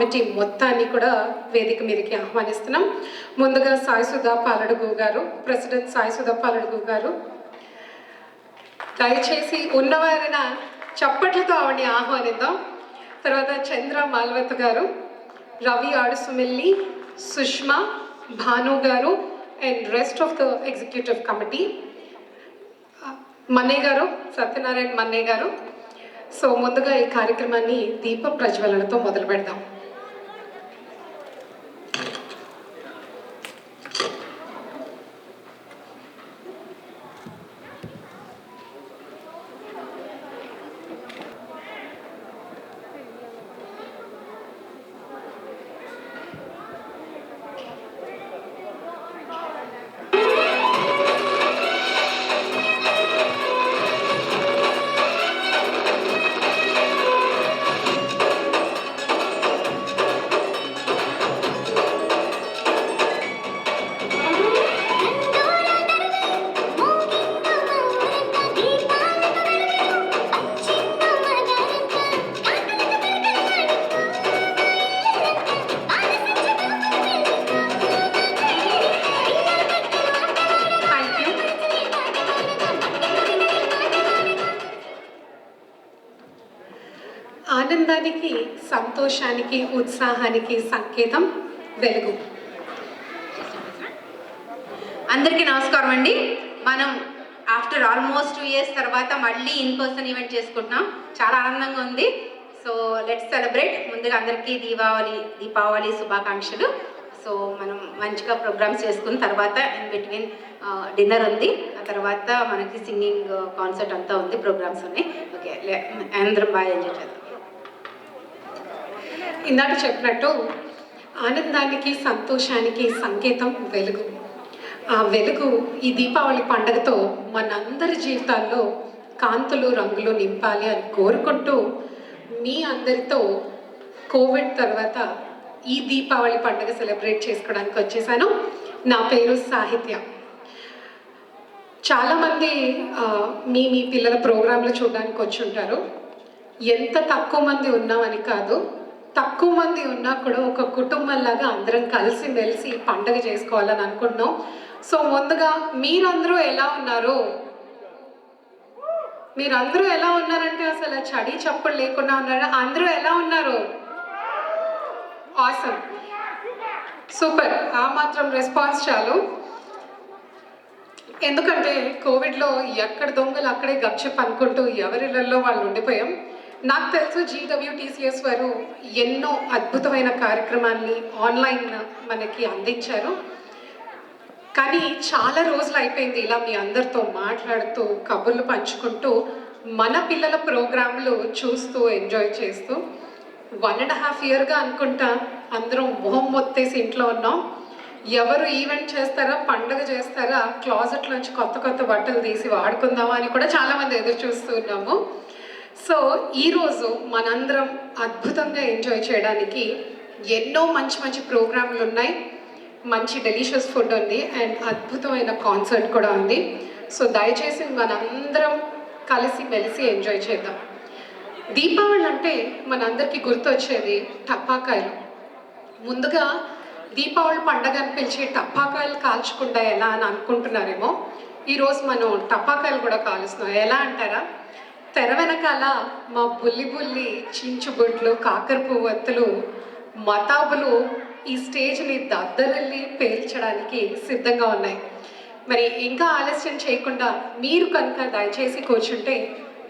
Committee మొత్తాన్ని కూడా వేదిక మీదకి ఆహ్వానిస్తున్నాం. ముందుగా సాయి సుధా పాలడుగు గారు, ప్రెసిడెంట్ సాయి సుధా పాలడుగు గారు, దయచేసి ఉన్నవారిన చప్పట్లతో ఆవిడని ఆహ్వానిద్దాం. తర్వాత చంద్ర మాల్వత్ గారు, రవి ఆడుసుమిల్లి, సుష్మా, భాను గారు and rest of the executive committee, Manne గారు, సత్యనారాయణ మన్నే గారు. సో ముందుగా ఈ కార్యక్రమాన్ని దీప ప్రజ్వలనతో మొదలు పెడదాం. ఆనందానికి, సంతోషానికి, ఉత్సాహానికి సంకేతం వెలుగు. అందరికీ నమస్కారం అండి. మనం ఆఫ్టర్ ఆల్మోస్ట్ 2 years తర్వాత మళ్ళీ ఇన్ పర్సన్ ఈవెంట్ చేసుకుంటున్నాం. చాలా ఆనందంగా ఉంది. So let's celebrate. ముందుగా అందరికీ దీపావళి శుభాకాంక్షలు. సో మనం మంచిగా ప్రోగ్రామ్స్ చేసుకున్న తర్వాత ఇన్ బిట్వీన్ డిన్నర్ ఉంది, ఆ తర్వాత మనకి సింగింగ్ కాన్సర్ట్ అంతా ఉంది, ప్రోగ్రామ్స్ ఉన్నాయి. ఓకే, అందరం బాగా ఎంజాయ్ చేద్దాం. ఇందాక చెప్పినట్టు ఆనందానికి, సంతోషానికి సంకేతం వెలుగు. ఆ వెలుగు ఈ దీపావళి పండుగతో మనందరి జీవితాల్లో కాంతులు, రంగులు నింపాలి అని కోరుకుంటూ మీ అందరితో కోవిడ్ తర్వాత ఈ దీపావళి పండుగ సెలబ్రేట్ చేసుకోవడానికి వచ్చేసాను. నా పేరు సాహిత్య. చాలామంది మీ పిల్లల ప్రోగ్రాంలు చూడడానికి వచ్చి ఉంటారు. ఎంత తక్కువ మంది ఉన్నామని కాదు, తక్కువ మంది ఉన్నా కూడా ఒక కుటుంబంలాగా అందరం కలిసి మెలిసి పండుగ చేసుకోవాలని అనుకుంటున్నాం. సో ముందుగా మీరందరూ ఎలా ఉన్నారు? మీరందరూ ఎలా ఉన్నారంటే అసలు చడి చప్పుడు లేకుండా ఉన్నారు. అందరూ ఎలా ఉన్నారు? Awesome, super. ఆ మాత్రం రెస్పాన్స్ చాలు. ఎందుకంటే కోవిడ్లో ఎక్కడ దొంగలు అక్కడే గప్చిప్ అనుకుంటూ ఎవరిళ్ళల్లో వాళ్ళు ఉండిపోయాం. నాకు తెలుసు GWTCS వారు ఎన్నో అద్భుతమైన కార్యక్రమాన్ని ఆన్లైన్ మనకి అందించారు. కానీ చాలా రోజులు అయిపోయింది ఇలా మీ అందరితో మాట్లాడుతూ, కబుర్లు పంచుకుంటూ, మన పిల్లల ప్రోగ్రాంలు చూస్తూ, ఎంజాయ్ చేస్తూ. 1.5 yearగా అనుకుంటా అందరం మొహం మొత్తేసి ఇంట్లో ఉన్నాం. ఎవరు ఈవెంట్ చేస్తారా, పండుగ చేస్తారా, క్లాజెట్ నుంచి కొత్త కొత్త బట్టలు తీసి వాడుకుందామా అని కూడా చాలామంది ఎదురు చూస్తూ ఉన్నాము. సో ఈరోజు మనందరం అద్భుతంగా ఎంజాయ్ చేయడానికి ఎన్నో మంచి మంచి ప్రోగ్రాంలు ఉన్నాయి, మంచి డెలిషియస్ ఫుడ్ ఉంది అండ్ అద్భుతమైన కాన్సర్ట్ కూడా ఉంది. సో దయచేసి మనందరం కలిసి మెలిసి ఎంజాయ్ చేద్దాం. దీపావళి అంటే మనందరికీ గుర్తొచ్చేది టపాకాయలు. ముందుగా దీపావళి పండగ అని పిలిచి టపాకాయలు కాల్చకుండా ఎలా అని అనుకుంటున్నారేమో. ఈరోజు మనం టపాకాయలు కూడా కాలుస్తున్నాం. ఎలా అంటారా? తెర వెనకాల మా బుల్లి చించుబొట్లు, కాకర పువ్వొత్తులు, మతాబులు ఈ స్టేజ్ని దద్దరిల్లి పేల్చడానికి సిద్ధంగా ఉన్నాయి. మరి ఇంకా ఆలస్యం చేయకుండా మీరు కనుక దయచేసి కూర్చుంటే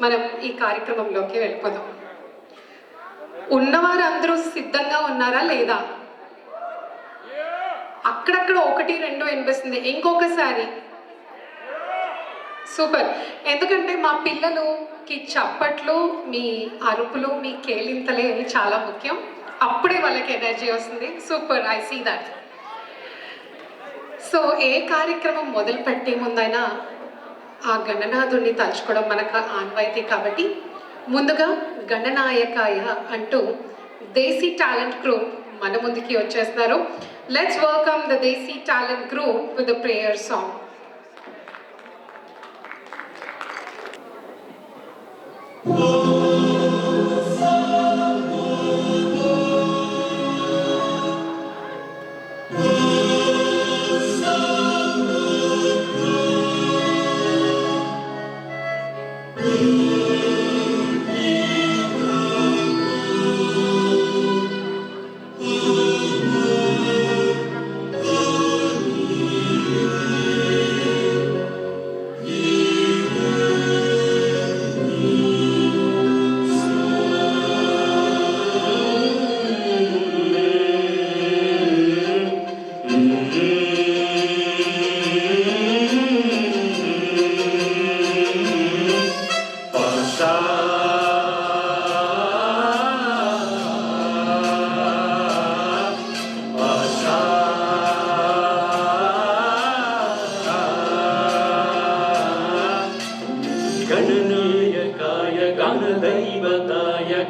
మనం ఈ కార్యక్రమంలోకి వెళ్ళిపోదాం. ఉన్నవారు అందరూ సిద్ధంగా ఉన్నారా లేదా? అక్కడక్కడ 1, 2 వినిపిస్తుంది. ఇంకొకసారి సూపర్. ఎందుకంటే మా పిల్లలకి చప్పట్లు, మీ అరుపులు, మీ కేలింతలే చాలా ముఖ్యం. అప్పుడే వాళ్ళకి ఎనర్జీ వస్తుంది. Super, I see that. So ఏ కార్యక్రమం మొదలు పెట్టే ముందైనా ఆ గణనాథుడిని తలుచుకోవడం మనకు ఆన్వాయితీ కాబట్టి ముందుగా గణనాయకాయ అంటూ దేశీ టాలెంట్ గ్రూప్ మన ముందుకి వచ్చేస్తున్నారు. Let's welcome the Desi talent group with the prayer song.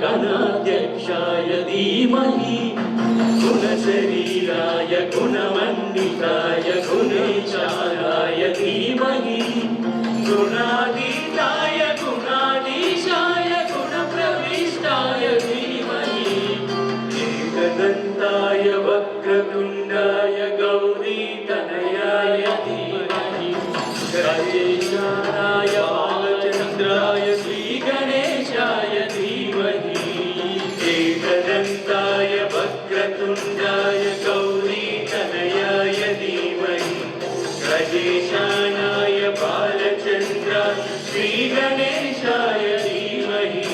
गणाध्यक्षाय धीमहि गुणशरीराय गुणमण्डिताय गुणेशाय धीमहि गुणातीताय गुणाधीशाय गुणप्रविष्टाय धीमहि एकदन्ताय वक्रतुण्डाय गौरीतनयाय धीमहि गणेशाय बालचन्द्राय श्रीगणेशाय धीमहि एकदन्ताय वक्रतुण्डाय गौरीतनयाय धीमहि गणेशाय बालचन्द्राय श्रीगणेशाय धीमहि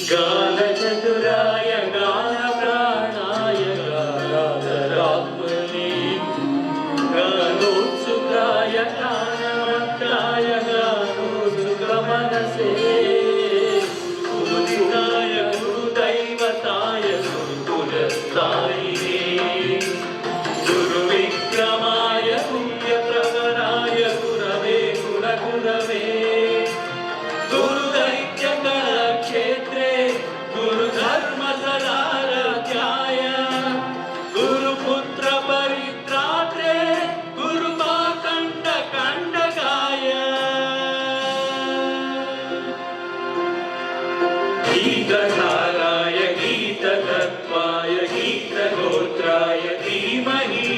गानचतुराय गानप्राणाय गानान्तरात्मने गानोत्सुकाय गानमत्ताय गानोत्सुकमनसे गुरुदिताय गुरुदैवताय गुरुकुलस्थायिने गुरुविक्रमाय पुण्यप्रवराय गुरवे कुलगुरवे गुरुदैत्यकलक्षेत्रे गुरुधर्मसदाराध्याय गुरुपुत्रपरित्रात्रे गुरुमाकण्डकण्डकाय गीतसाराय गीततत्त्वाय गीतगोत्राय धीमहि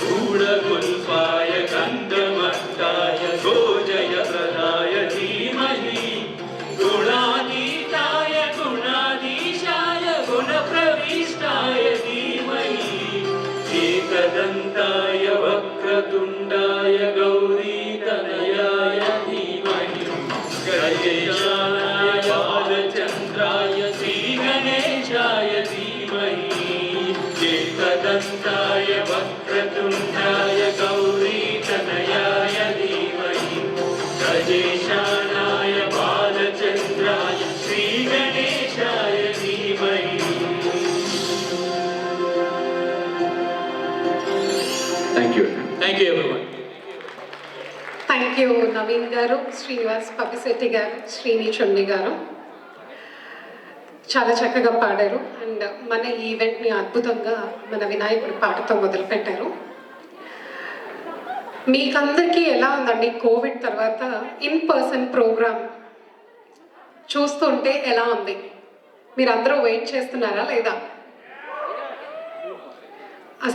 गूढगुल्पाय गन्धमत्ताय गोजयप्रदाय धीमहि गुणातीताय गुणाधीशाय गुणप्रविष्टाय धीमहि एकदन्ताय वक्रतुण्डाय गौरीतनयाय धीमहि गणेशाय बालचन्द्राय श्रीगणेशाय धीमहि एकदन्ताय वक्रतुण्डाय गौरीतनयाय धीमहि गणेशाय बालचन्द्राय श्रीगणेशाय धीमहि Thank you everyone. Thank you Naveen గారు, శ్రీనివాస్ పపిశెట్టి గారు, శ్రీని చుండి గారు. చాలా చక్కగా పాడారు అండ్ మన ఈవెంట్ని అద్భుతంగా మన వినాయకుడి పాటతో మొదలుపెట్టారు. మీకందరికీ ఎలా ఉందండి కోవిడ్ తర్వాత ఇన్ పర్సన్ ప్రోగ్రామ్ చూస్తుంటే ఎలా ఉంది? మీరందరూ వెయిట్ చేస్తున్నారా లేదా?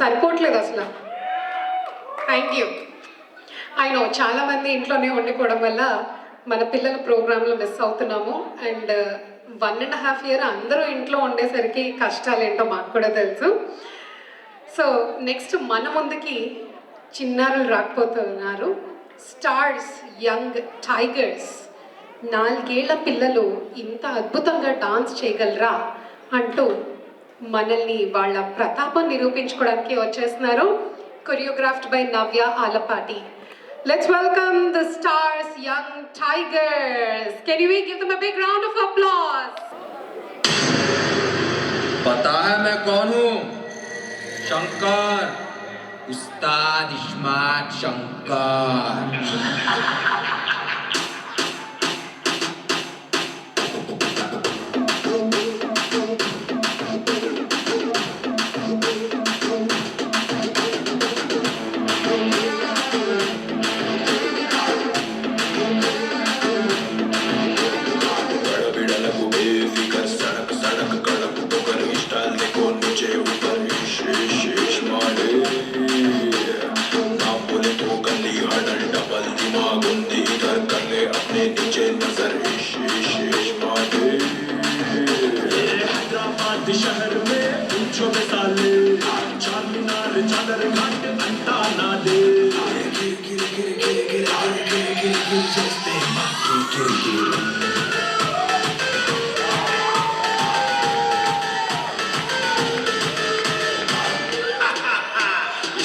సరిపోవట్లేదు అసలు. Thank you. అయినో చాలామంది ఇంట్లోనే ఉండిపోవడం వల్ల మన పిల్లల ప్రోగ్రాంలో మిస్ అవుతున్నాము. అండ్ 1.5 year అందరూ ఇంట్లో ఉండేసరికి కష్టాలు ఏంటో మాకు కూడా తెలుసు. సో నెక్స్ట్ మన ముందుకి చిన్నారులు రాకపోతున్నారు. స్టార్స్, యంగ్ టైగర్స్, 4 ఏళ్ల పిల్లలు ఇంత అద్భుతంగా డాన్స్ చేయగలరా అంటూ మనల్ని వాళ్ళ ప్రతాపం నిరూపించుకోవడానికి వచ్చేస్తున్నారు. Choreographed by Navya Alapati. Let's welcome the stars, young tigers. Can you give them a big round of applause? पता है मैं कौन हूँ? शंकर, उस्ताद इस्मात शंकर. నా పులితో గల్లీ హడల్ డబల్ దిమాగుంది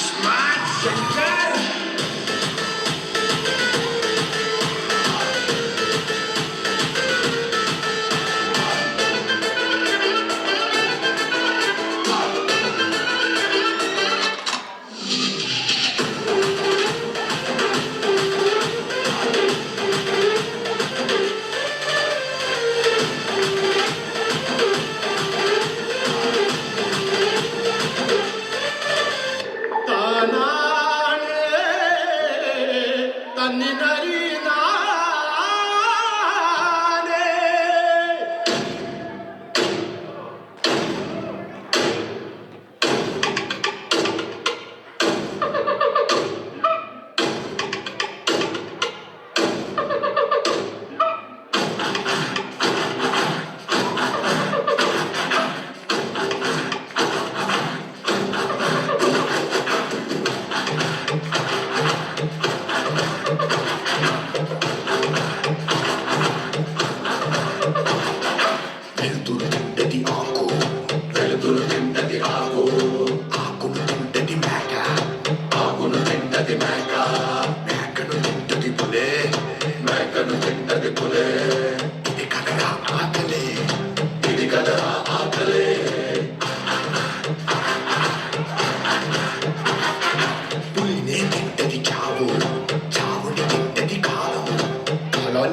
स्मार्ट शंकर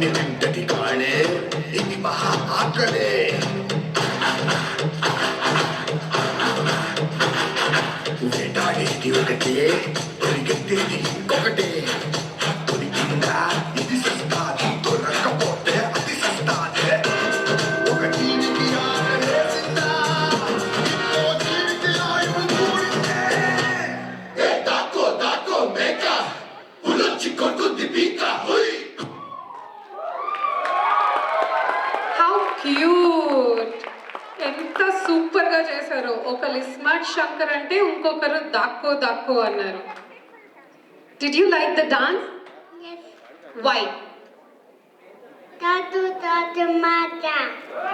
తింటది కాళే ఇది మహా ఆకలే వేటాడేది ఒకటే పరిగెత్తేది ఇంకొకటే దొరికిందా ఇది సస్తాది దొరక్కపోతే అది సస్తాదే ఒక జీవికి ఆకలేసిందా ఇంకో జీవికి ఆయువు కూడిందే ఏ దాక్కో దాక్కో మేక పులొచ్చి కొట్టుద్ది పీక హుయ్ హౌ క్యూట్, ఎంత సూపర్ గా చేశారు. ఒకరు స్మార్ట్ శంకర్ అంటే ఇంకొకరు దాక్కో దాక్కో అన్నారు. Did you like the dance? Why? Tatu tatu mata.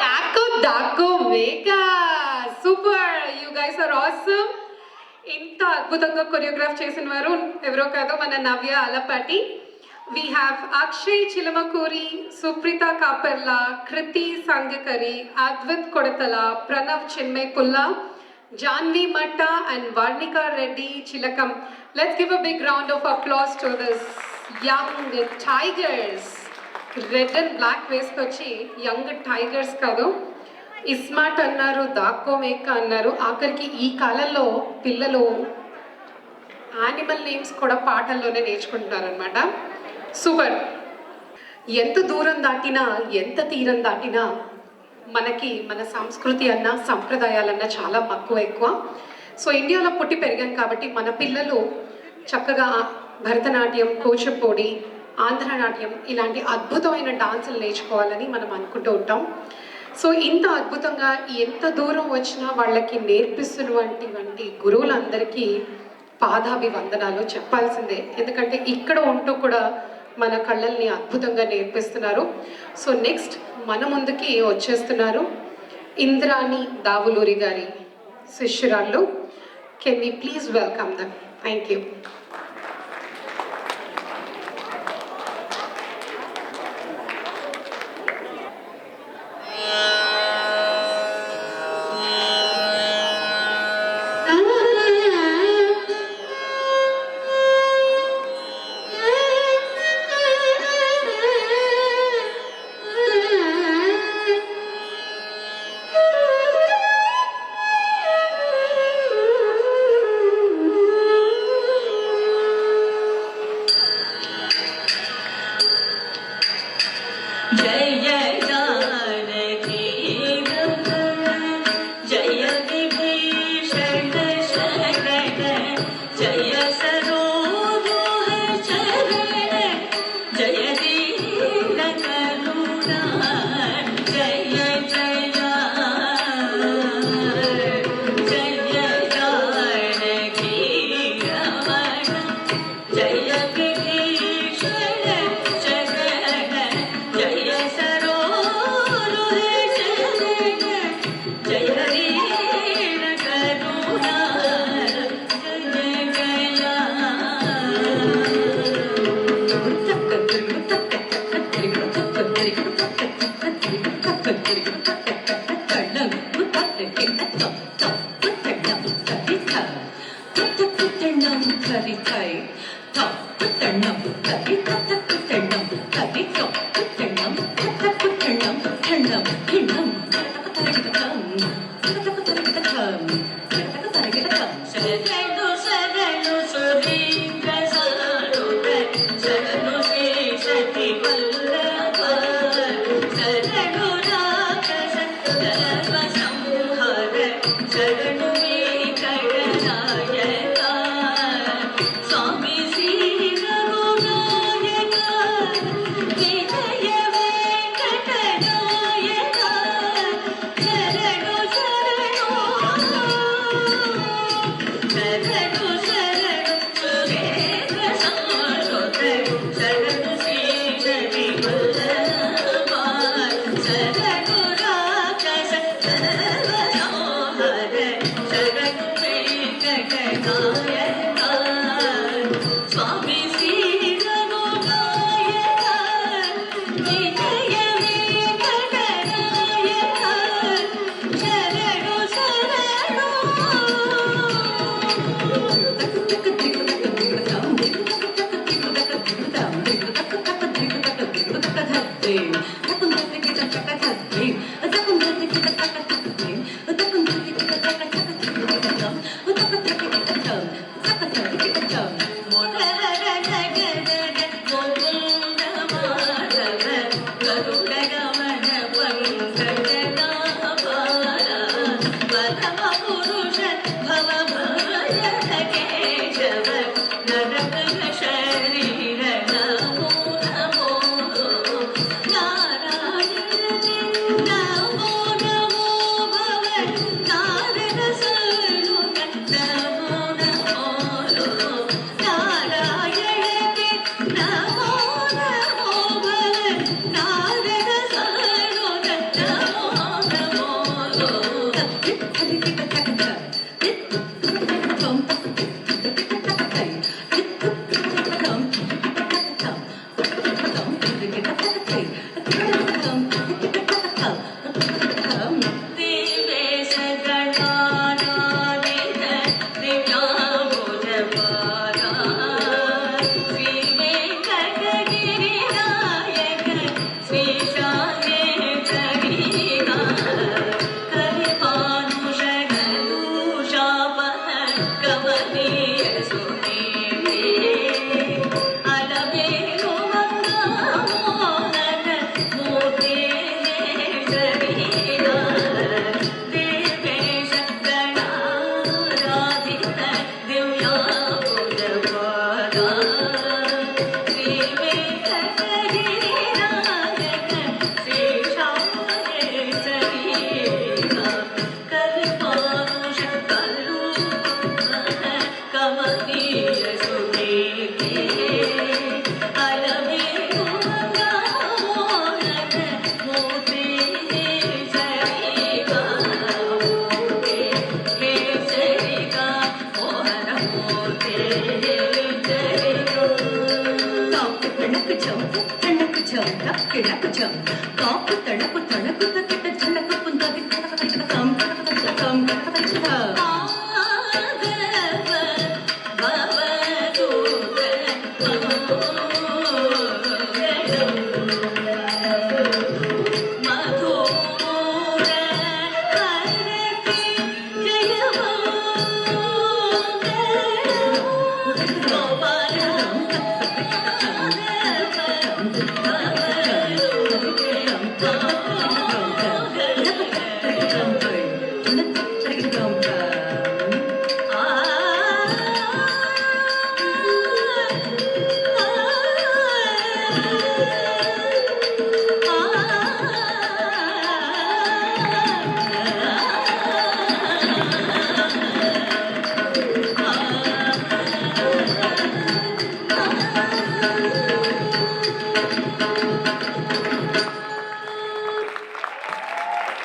దాక్కో దాక్కో మేకా. Super, you guys are awesome. ఇంత అద్భుతంగా కొరియోగ్రాఫ్ చేసిన వారు ఎవరో కాదు, మన Navya Alapati. We have Akshay Chilamakuri, Suprita Kaperla, Kriti Sangakari, Advit Kodatala, Pranav Chinmay Pulla, Janvi Matta and Varnika Reddy Chilakam. Let's give a big round of applause to this young tigers. Red and black వేసుకొచ్చి young tigers కాదు, ఇస్మార్ట్ అన్నారు, దాక్కో మేక అన్నారు. ఆఖరికి ఈ కాలంలో పిల్లలు animal names కూడా పాటల్లోనే నేర్చుకుంటున్నారు అనమాట. సూపర్. ఎంత దూరం దాటినా ఎంత తీరం దాటినా మనకి మన సంస్కృతి అన్న సంప్రదాయాలన్న చాలా మక్కువ ఎక్కువ. సో ఇండియాలో పుట్టి పెరిగాం కాబట్టి మన పిల్లలు చక్కగా భరతనాట్యం, కూచిపూడి, ఆంధ్రనాట్యం ఇలాంటి అద్భుతమైన డాన్సులు నేర్చుకోవాలని మనం అనుకుంటూ ఉంటాం. సో ఇంత అద్భుతంగా ఎంత దూరం వచ్చినా వాళ్ళకి నేర్పిస్తున్నటువంటి గురువులందరికీ పాదాభివందనాలు చెప్పాల్సిందే. ఎందుకంటే ఇక్కడ ఉంటూ కూడా మన కళ్ళల్ని అద్భుతంగా నేర్పిస్తున్నారు. సో నెక్స్ట్ మన ముందుకి వచ్చేస్తున్నారు ఇంద్రాణి దావులూరి గారి శిష్యురాళ్ళు. Can we please welcome them? Thank you. जय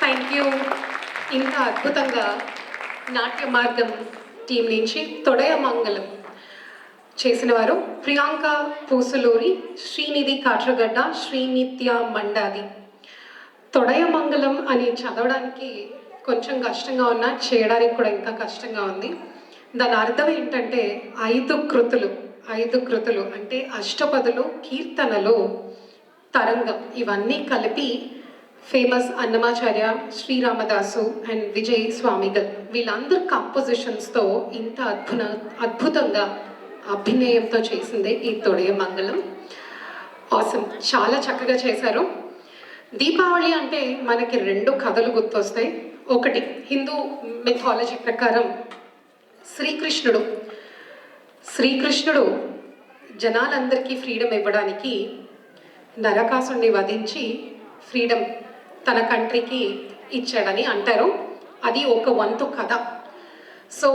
థ్యాంక్ యూ. ఇంకా అద్భుతంగా నాట్య మార్గం టీం నుంచి తొడయ మంగళం చేసిన వారు ప్రియాంక పూసులూరి, శ్రీనిధి కాట్రగడ్డ, శ్రీనిత్య మండాది. తొడయ మంగళం అని చదవడానికి కొంచెం కష్టంగా ఉన్నా చేయడానికి కూడా ఇంకా కష్టంగా ఉంది. దాని అర్థం ఏంటంటే 5 కృతులు, 5 కృతులు అంటే అష్టపదులు, కీర్తనలు, తరంగం ఇవన్నీ కలిపి ఫేమస్ అన్నమాచార్య, శ్రీరామదాసు అండ్ విజయ్ స్వామిగల్ వీళ్ళందరు కంపోజిషన్స్తో ఇంత అద్భుతంగా అభినయంతో చేసిందే ఈ తొడయ మంగళం. ఆసమ్, చాలా చక్కగా చేశారు. దీపావళి అంటే మనకి 2 కథలు గుర్తొస్తాయి. ఒకటి హిందూ మిథాలజీ ప్రకారం శ్రీకృష్ణుడు జనాలందరికీ ఫ్రీడమ్ ఇవ్వడానికి నరకాసుని వధించి ఫ్రీడమ్ తన కంట్రీకి ఇచ్చాడని అంటారు. అది ఒక వంతు కథ. సో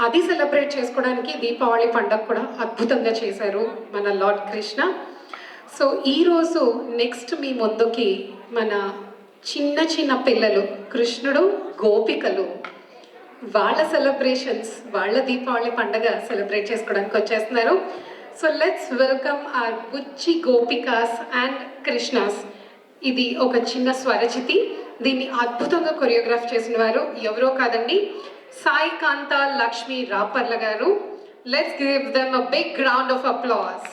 అది సెలబ్రేట్ చేసుకోవడానికి దీపావళి పండుగ కూడా అద్భుతంగా చేశారు మన లార్డ్ కృష్ణ. సో ఈరోజు నెక్స్ట్ మీ ముందుకి మన చిన్న చిన్న పిల్లలు, కృష్ణుడు, గోపికలు, వాళ్ళ సెలబ్రేషన్స్, వాళ్ళ దీపావళి పండుగ సెలబ్రేట్ చేసుకోవడానికి వచ్చేస్తున్నారు. సో లెట్స్ వెల్కమ్ ఆర్ బుచ్చి గోపికాస్ అండ్ కృష్ణాస్. ఇది ఒక చిన్న స్వరచితి. దీన్ని అద్భుతంగా కొరియోగ్రాఫ్ చేసిన వారు ఎవరో కాదండి, సాయి కాంత Lakshmi Raparla garu. Let's give them a big round of applause.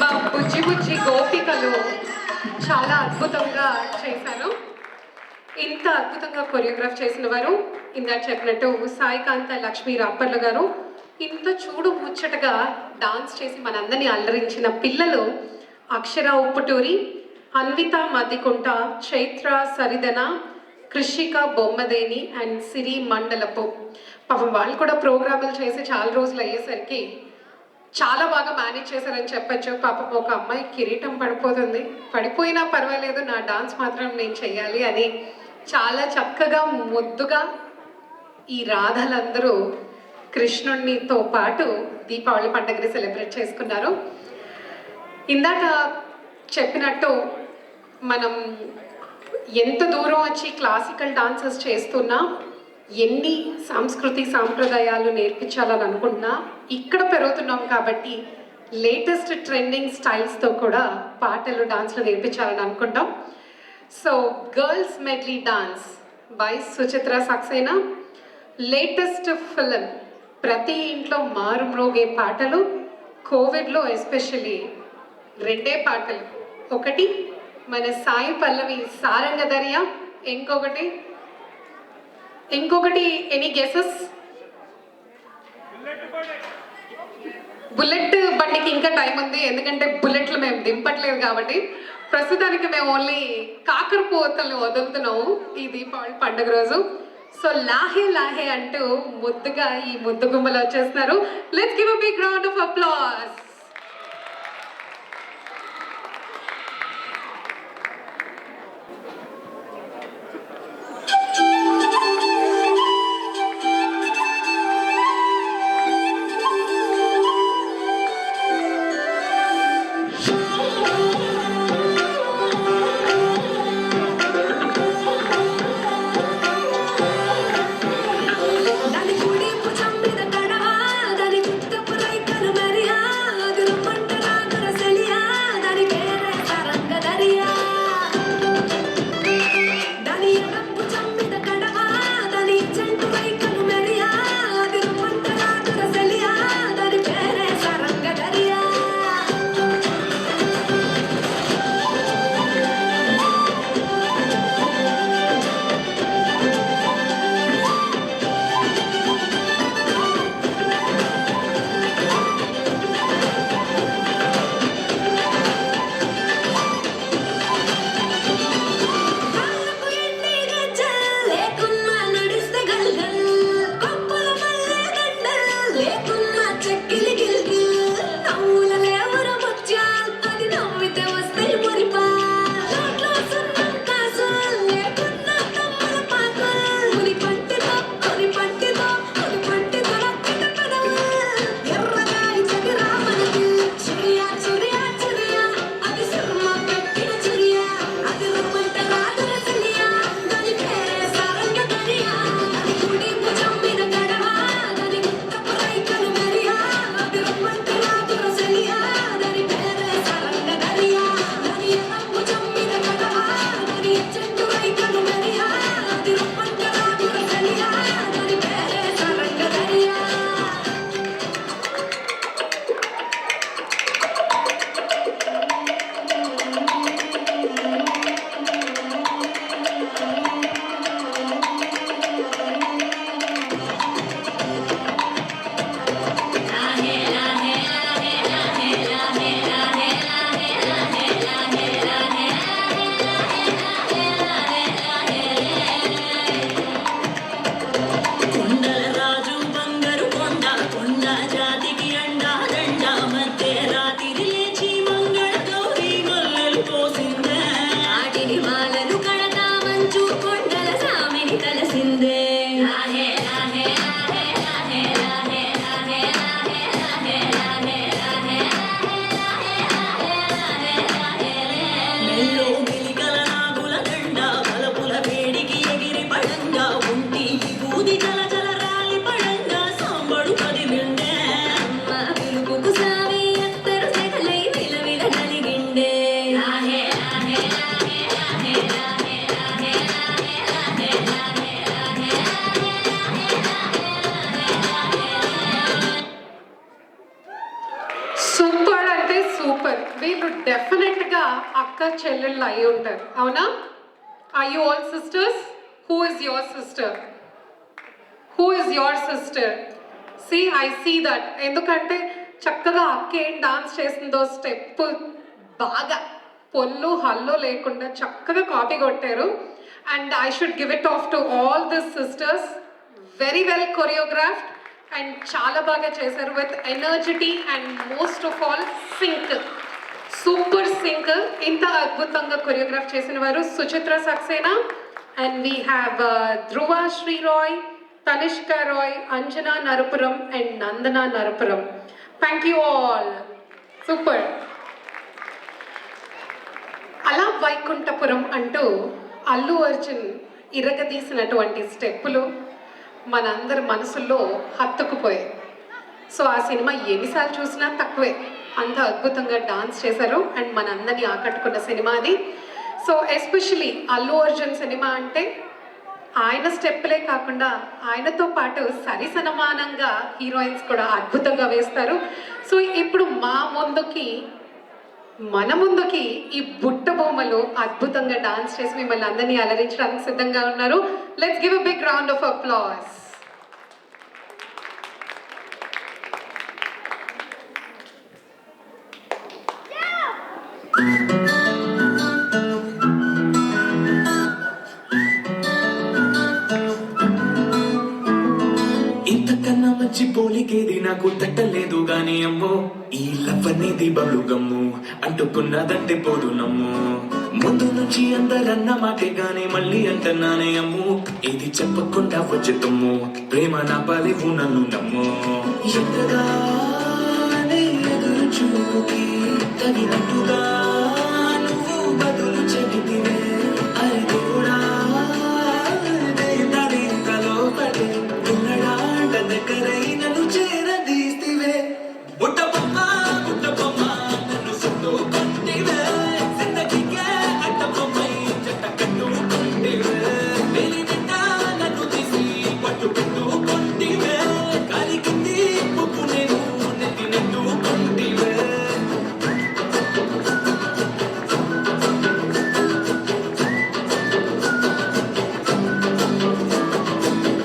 మా బుజ్జి బుజ్జి గోపికలు చాలా అద్భుతంగా చేశారు. ఇంత అద్భుతంగా కొరియోగ్రాఫ్ చేసిన వారు ఇందాక చెప్పినట్టు సాయికాంత లక్ష్మీ రాప్పర్ల గారు. ఇంత చూడు ముచ్చటగా డాన్స్ చేసి మనందరినీ అల్లరించిన పిల్లలు అక్షర ఉప్పుటూరి, అన్విత మద్దికుంట, చైత్ర సరిదన, కృషిక బొమ్మదేని అండ్ సిరి మండలపు. పాపం వాళ్ళు కూడా ప్రోగ్రాములు చేసి చాలా రోజులు అయ్యేసరికి చాలా బాగా మేనేజ్ చేశారని చెప్పచ్చు. పాపం ఒక అమ్మాయి కిరీటం పడిపోతుంది, పడిపోయినా పర్వాలేదు నా డాన్స్ మాత్రం నేను చెయ్యాలి అని చాలా చక్కగా ముద్దుగా ఈ రాధలందరూ కృష్ణునితో పాటు దీపావళి పండుగని సెలబ్రేట్ చేసుకున్నారు. ఇందాక చెప్పినట్టు మనం ఎంత దూరం వచ్చి క్లాసికల్ డాన్సెస్ చేస్తున్నా, ఎన్ని సంస్కృతి సాంప్రదాయాలు నేర్పించాలని అనుకుంటున్నా, ఇక్కడ పెరుగుతున్నాం కాబట్టి లేటెస్ట్ ట్రెండింగ్ స్టైల్స్తో కూడా పాటలు డాన్స్లు నేర్పించాలని అనుకుంటాం. So girls medley dance by Suchitra Saxena. Latest film ప్రతి ఇంట్లో మారుమ్రోగే పాటలు. కోవిడ్లో ఎస్పెషల్లీ రెండే పాటలు, ఒకటి మన సాయి పల్లవి సారంగధర్య, ఇంకొకటి ఎనీ గెసెస్? బుల్లెట్ బండికి ఇంకా టైం ఉంది, ఎందుకంటే బుల్లెట్లు మేము దింపట్లేదు కాబట్టి ప్రస్తుతానికి మేము ఓన్లీ కాకరపోతల్ని వదులుతున్నాము ఈ దీపావళి పండుగ రోజు. సో లాహే లాహే అంటూ ముద్దుగా ఈ ముద్దు గుమ్మలు వచ్చేస్తున్నారు. Let's give a big round of applause. దాని గుడి పుజం మీద కడవా, దాని గుత్తపు రైకలు మరిహా, వీళ్ళు డెఫినెట్గా అక్క చెల్లెళ్ళు అయి ఉంటారు, అవునా? Are you all sisters? Who is your sister? Who is your sister? See I see that. ఎందుకంటే చక్కగా అక్క ఏం డాన్స్ చేసిందో స్టెప్ బాగా పొల్లు హల్లు లేకుండా చక్కగా కాపీ కొట్టారు. And I should give it off to all this sisters. Very well choreographed and చాలా బాగా చేశారు with energy and most of all sync. Super sync. ఇంత అద్భుతంగా కొరియోగ్రాఫ్ చేసిన వారు Suchitra Saxena and we have Dhruva Srirai, Tanishka Rai, Anjana Narapuram and Nandana Narapuram. Thank you all. Super. అలా వైకుంఠపురం అంటూ అల్లు అర్జున్ ఇరగదీసినటువంటి స్టెప్పులు మనందరి మనసుల్లో హత్తుకుపోయాయి. సో ఆ సినిమా ఎన్నిసార్లు చూసినా తక్కువే, అంత అద్భుతంగా డాన్స్ చేశారు అండ్ మనందరినీ ఆకట్టుకున్న సినిమా అది. So especially Allu Arjun cinema అంటే ఆయన స్టెప్పులే కాకుండా ఆయనతో పాటు సరిసమానంగా హీరోయిన్స్ కూడా అద్భుతంగా వేస్తారు. సో ఇప్పుడు మన ముందుకి ఈ బుట్ట బొమ్మలు అద్భుతంగా డాన్స్ చేసి మిమ్మల్ని అందరినీ అలరించడానికి సిద్ధంగా ఉన్నారు. Let's give a big round of applause. ఇంతకన్నా మంచి పోలికేది నాకు తట్టలేదు గాని అమ్మో, ఈ లవ్ అనేది బలు గమ్ము అంటుకున్నదంటే పోదు నమ్ము. ముందు నుంచి అందరన్న మాటే గాని మళ్ళీ అంటున్నానే అమ్ము, ఇది చెప్పకుండా వచ్చేతమ్ము ప్రేమ నా పలివు నన్ను నమ్ము. ఎంతగానే ఎదురు చూపుకి తగినట్టుగా నువ్వు బదులు చెబితివే. అరే దేవుడా దేవతలో పడే ఉన్నడాంట దగ్గరై నన్ను చేరదీస్తివే. బుట్ట బొమ్మ నన్ను సుట్టుకుంటివే. జిందగీకే అట్ట బొమ్మై జట్ట కట్టుకుంటివే. వేలి నింట నన్ను తీసి పట్టు పెట్టుకుంటివే. కాలి కింది పువ్వు నేను నెత్తి నెట్టుకుంటివే.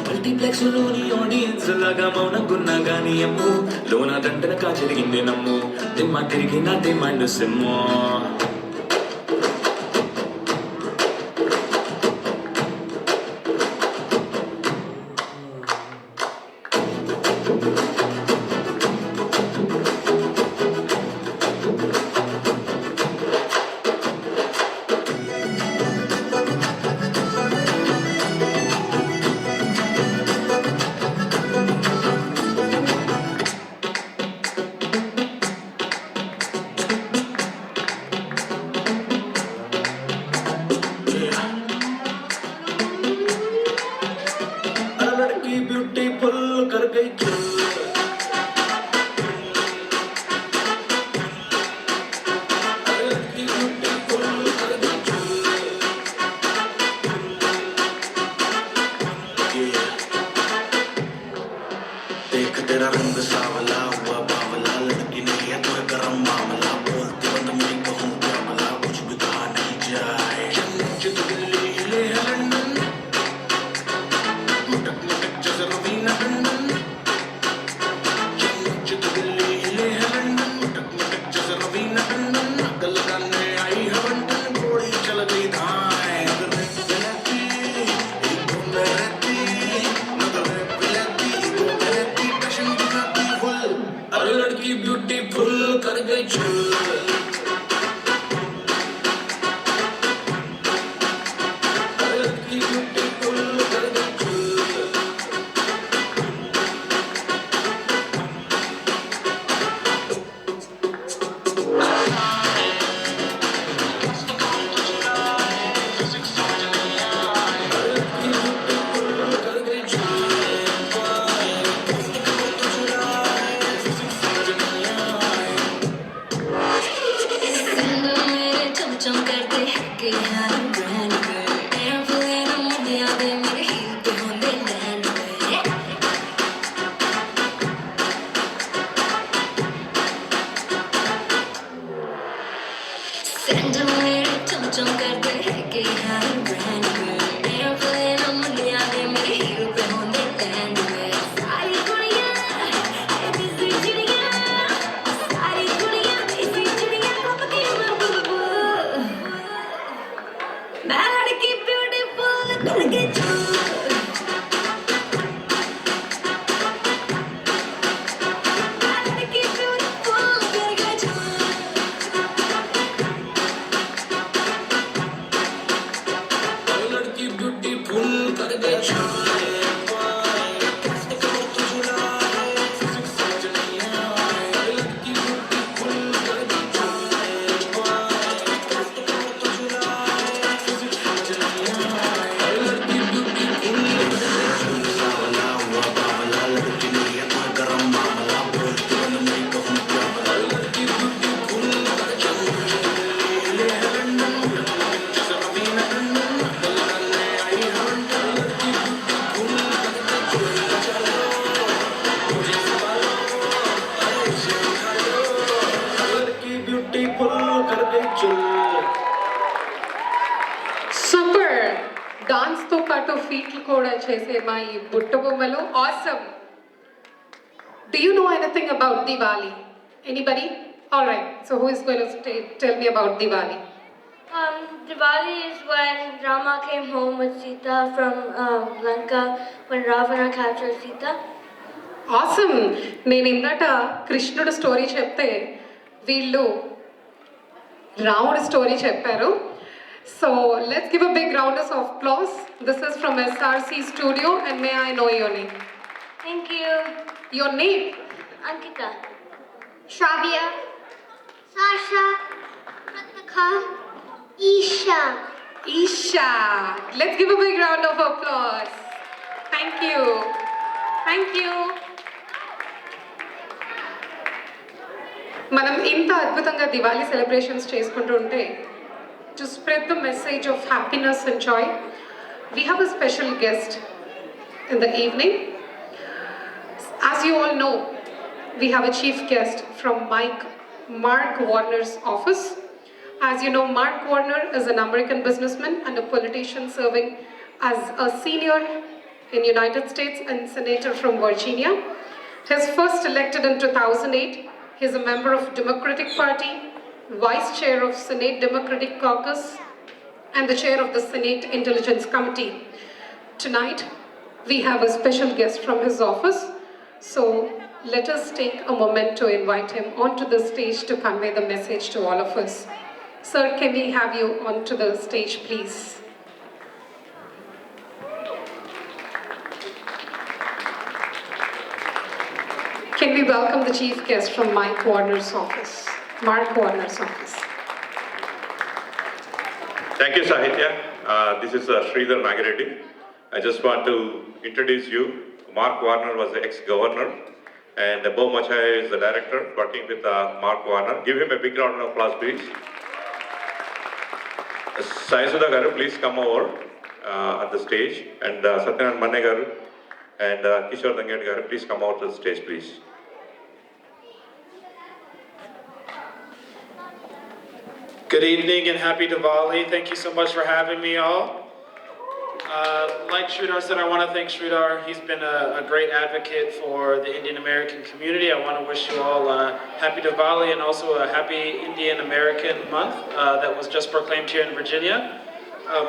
మల్టీప్లెక్స్ లోని ఆడియన్స్ లాగా మౌనంగున్నా గానీ అమ్ము, లోన దండనగా జరిగింది నమ్ము, దిమ్మ తిరిగి నా డిమాండ్ సిమ్ము. लड़की ब्यूटीफुल कर गई चुल. लड़की ब्यूटीफुल कर गई चुल. देख तेरा रंग सावला हुआ बावला, लड़की नहीं है तो है गरम मामला. बोलती बंद मुझे कहूँ क्या भला, कुछ भी कहा नहीं जाए. चल दिल्ली ले है लंदन, मुटक मुटक जैसे रवीना टंडन. चल दिल्ली ले है लंदन, मुटक मुटक जैसे रवीना टंडन. अकल लगाने आई है बंटन, घोड़ी चल गई धाए. नगर में बिलती, एक घूम रहती, नगर में बिलती, घूम रहती, फैशन दिखाती फुल. अरे लड़की ब्यूटीफुल कर गई चुल. लड़की ब्यूटीफुल कर गई चुल. मेरे चमचम करते के यार ब्रांड पे एयरप्लेन मुझे याद है मेरे हिल पे होंगे लैंड पे. Send मेरे चमचम करते हैं कि यार brand new airplane मुनिया दे मेरे हीरो पे होंगे land में सारी दुनिया ये busy चिड़िया सारी दुनिया busy चिड़िया कब की महबूबा मैं लड़की beautiful लड़की चूर लड़की ब्यूटीफुल कर दे ब्यूटीफुल कर दे సూపర్ డాన్స్ తో పాటు ఫీట్లు కూడా చేసే మా ఈ బుట్ట బొమ్మలు awesome Do you know anything about Diwali? Anybody? All right. So who is going to tell me about Diwali? Diwali is when Rama came home with Sita from Lanka when Ravana captured Sita. Awesome నేను ఇందాక కృష్ణుడు story చెప్తే వీళ్ళు రాముడు story చెప్పారు so let's give a big round of applause this is from SRC studio and may I know your name Thank you. Your name Ankita. Shravya. Sasha. Pratika. Isha. Isha. Let's give a big round of applause. Thank you. Thank you. మనం ఇంత అద్భుతంగా Diwali celebrations చేసుకుంటూ ఉంటే to spread the message of happiness and joy we have a special guest in the evening as you all know we have a chief guest from Mark Warner's office. As you know, Mark Warner is an American businessman and a politician serving as a senior in United States and senator from Virginia. His first elected in 2008, he is a member of Democratic Party, vice chair of Senate Democratic Caucus, and the chair of the Senate Intelligence Committee. Tonight, we have a special guest from his office. So let us take a moment to invite him onto the stage to convey the message to all of us. Sir, can we have you onto the stage, please? Can we welcome the chief guest from Mark Warner's office? Thank you, Sahitya. This is Sridhar Nagareddy. I just want to introduce you. Mark Warner was the ex-governor, and Bo Machai is the director working with Mark Warner. Give him a big round of applause, please. Sai Sudha garu, please come over at the stage, and Satyanarayana Manne garu and Kishore Danget garu, please come over to the stage, please. Good evening and happy Diwali. Thank you so much for having me all. Like Sridhar said, I want to thank Sridhar. He's been a great advocate for the Indian American community. I want to wish you all a happy Diwali and also a happy Indian American month that was just proclaimed here in Virginia.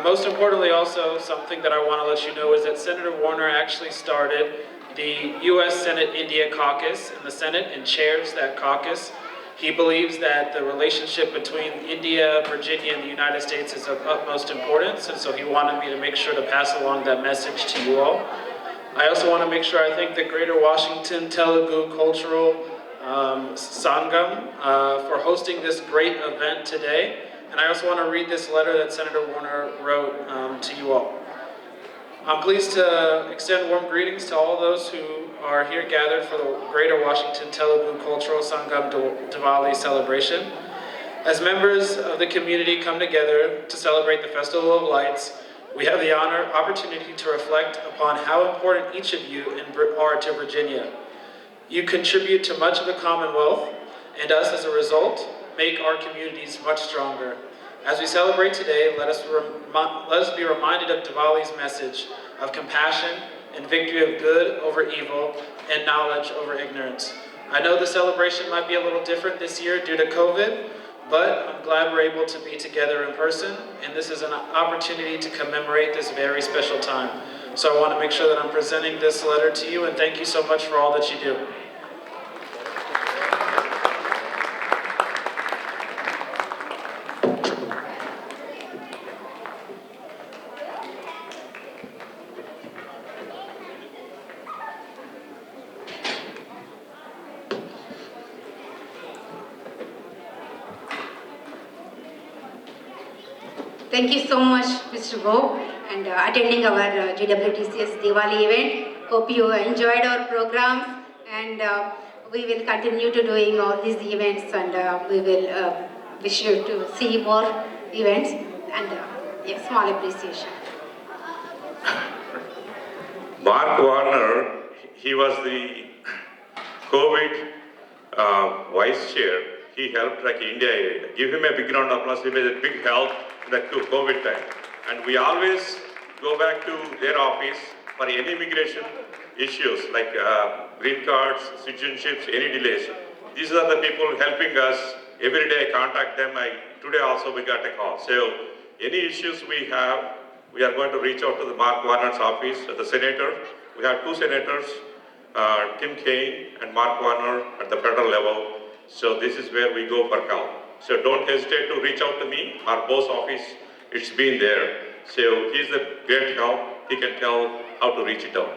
Most importantly also, something that I want to let you know is that Senator Warner actually started the U.S. Senate India Caucus in the Senate and chairs that caucus. He believes that the relationship between India, Virginia, and the United States is of utmost importance, and so he wanted me to make sure to pass along that message to you all. I also want to make sure I thank the Greater Washington Telugu Cultural Sangam for hosting this great event today, and I also want to read this letter that Senator Warner wrote to you all. I'm pleased to extend warm greetings to all those who are here gathered for the Greater Washington Telugu Cultural Sangam Diwali celebration. As members of the community come together to celebrate the Festival of Lights, we have the opportunity to reflect upon how important each of you are to Virginia. You contribute to much of the Commonwealth, and us as a result, make our communities much stronger. As we celebrate today, let us be reminded of Diwali's message of compassion and victory of good over evil and knowledge over ignorance. I know the celebration might be a little different this year due to COVID, but I'm glad we're able to be together in person, and this is an opportunity to commemorate this very special time. So I want to make sure that I'm presenting this letter to you, and thank you so much for all that you do. Thank you so much, Mr. Bo, and attending our GWTCS Diwali event. Hope you enjoyed our programs, and we will continue to doing all these events, and we will wish you to see more events, and yeah, small appreciation. Mark Warner, he was the COVID vice chair. He helped like India. Give him a big round of applause. He was a big help in the COVID time. And we always go back to their office for any immigration issues like green cards, citizenships, any delays. These are the people helping us. Every day I contact them. Today also we got a call. So any issues we have, we are going to reach out to the Mark Warner's office, the senator. We have two senators, Tim Kaine and Mark Warner at the federal level. So this is where we go for help. So don't hesitate to reach out to me. Our boss office, it's been there. So he's a great help. He can tell how to reach it out.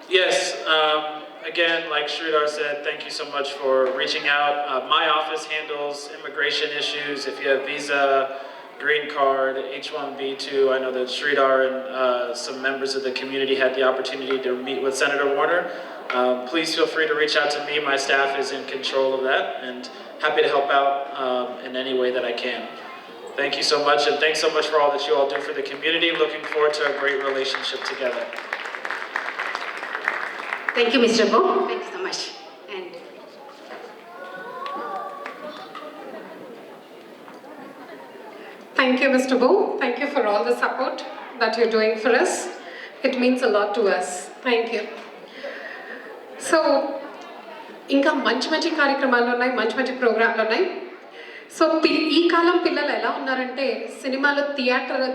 Yes, again, like Sridhar said, thank you so much for reaching out. My office handles immigration issues. If you have visa, green card, H-1B2, I know that Sridhar and some members of the community had the opportunity to meet with Senator Warner. Please feel free to reach out to me. My staff is in control of that, and happy to help out in any way that I can. Thank you so much, and thanks so much for all that you all do for the community. Looking forward to a great relationship together. Thank you, Mr. Bo. Thank you so much. And Thank you, Mr. Bo. Thank you for all the support that you're doing for us. It means a lot to us. Thank you. So ఇంకా మంచి మంచి కార్యక్రమాలు ఉన్నాయి, మంచి మంచి ప్రోగ్రాంలు ఉన్నాయి. So ఈ కాలం పిల్లలు ఎలా ఉన్నారంటే సినిమాలు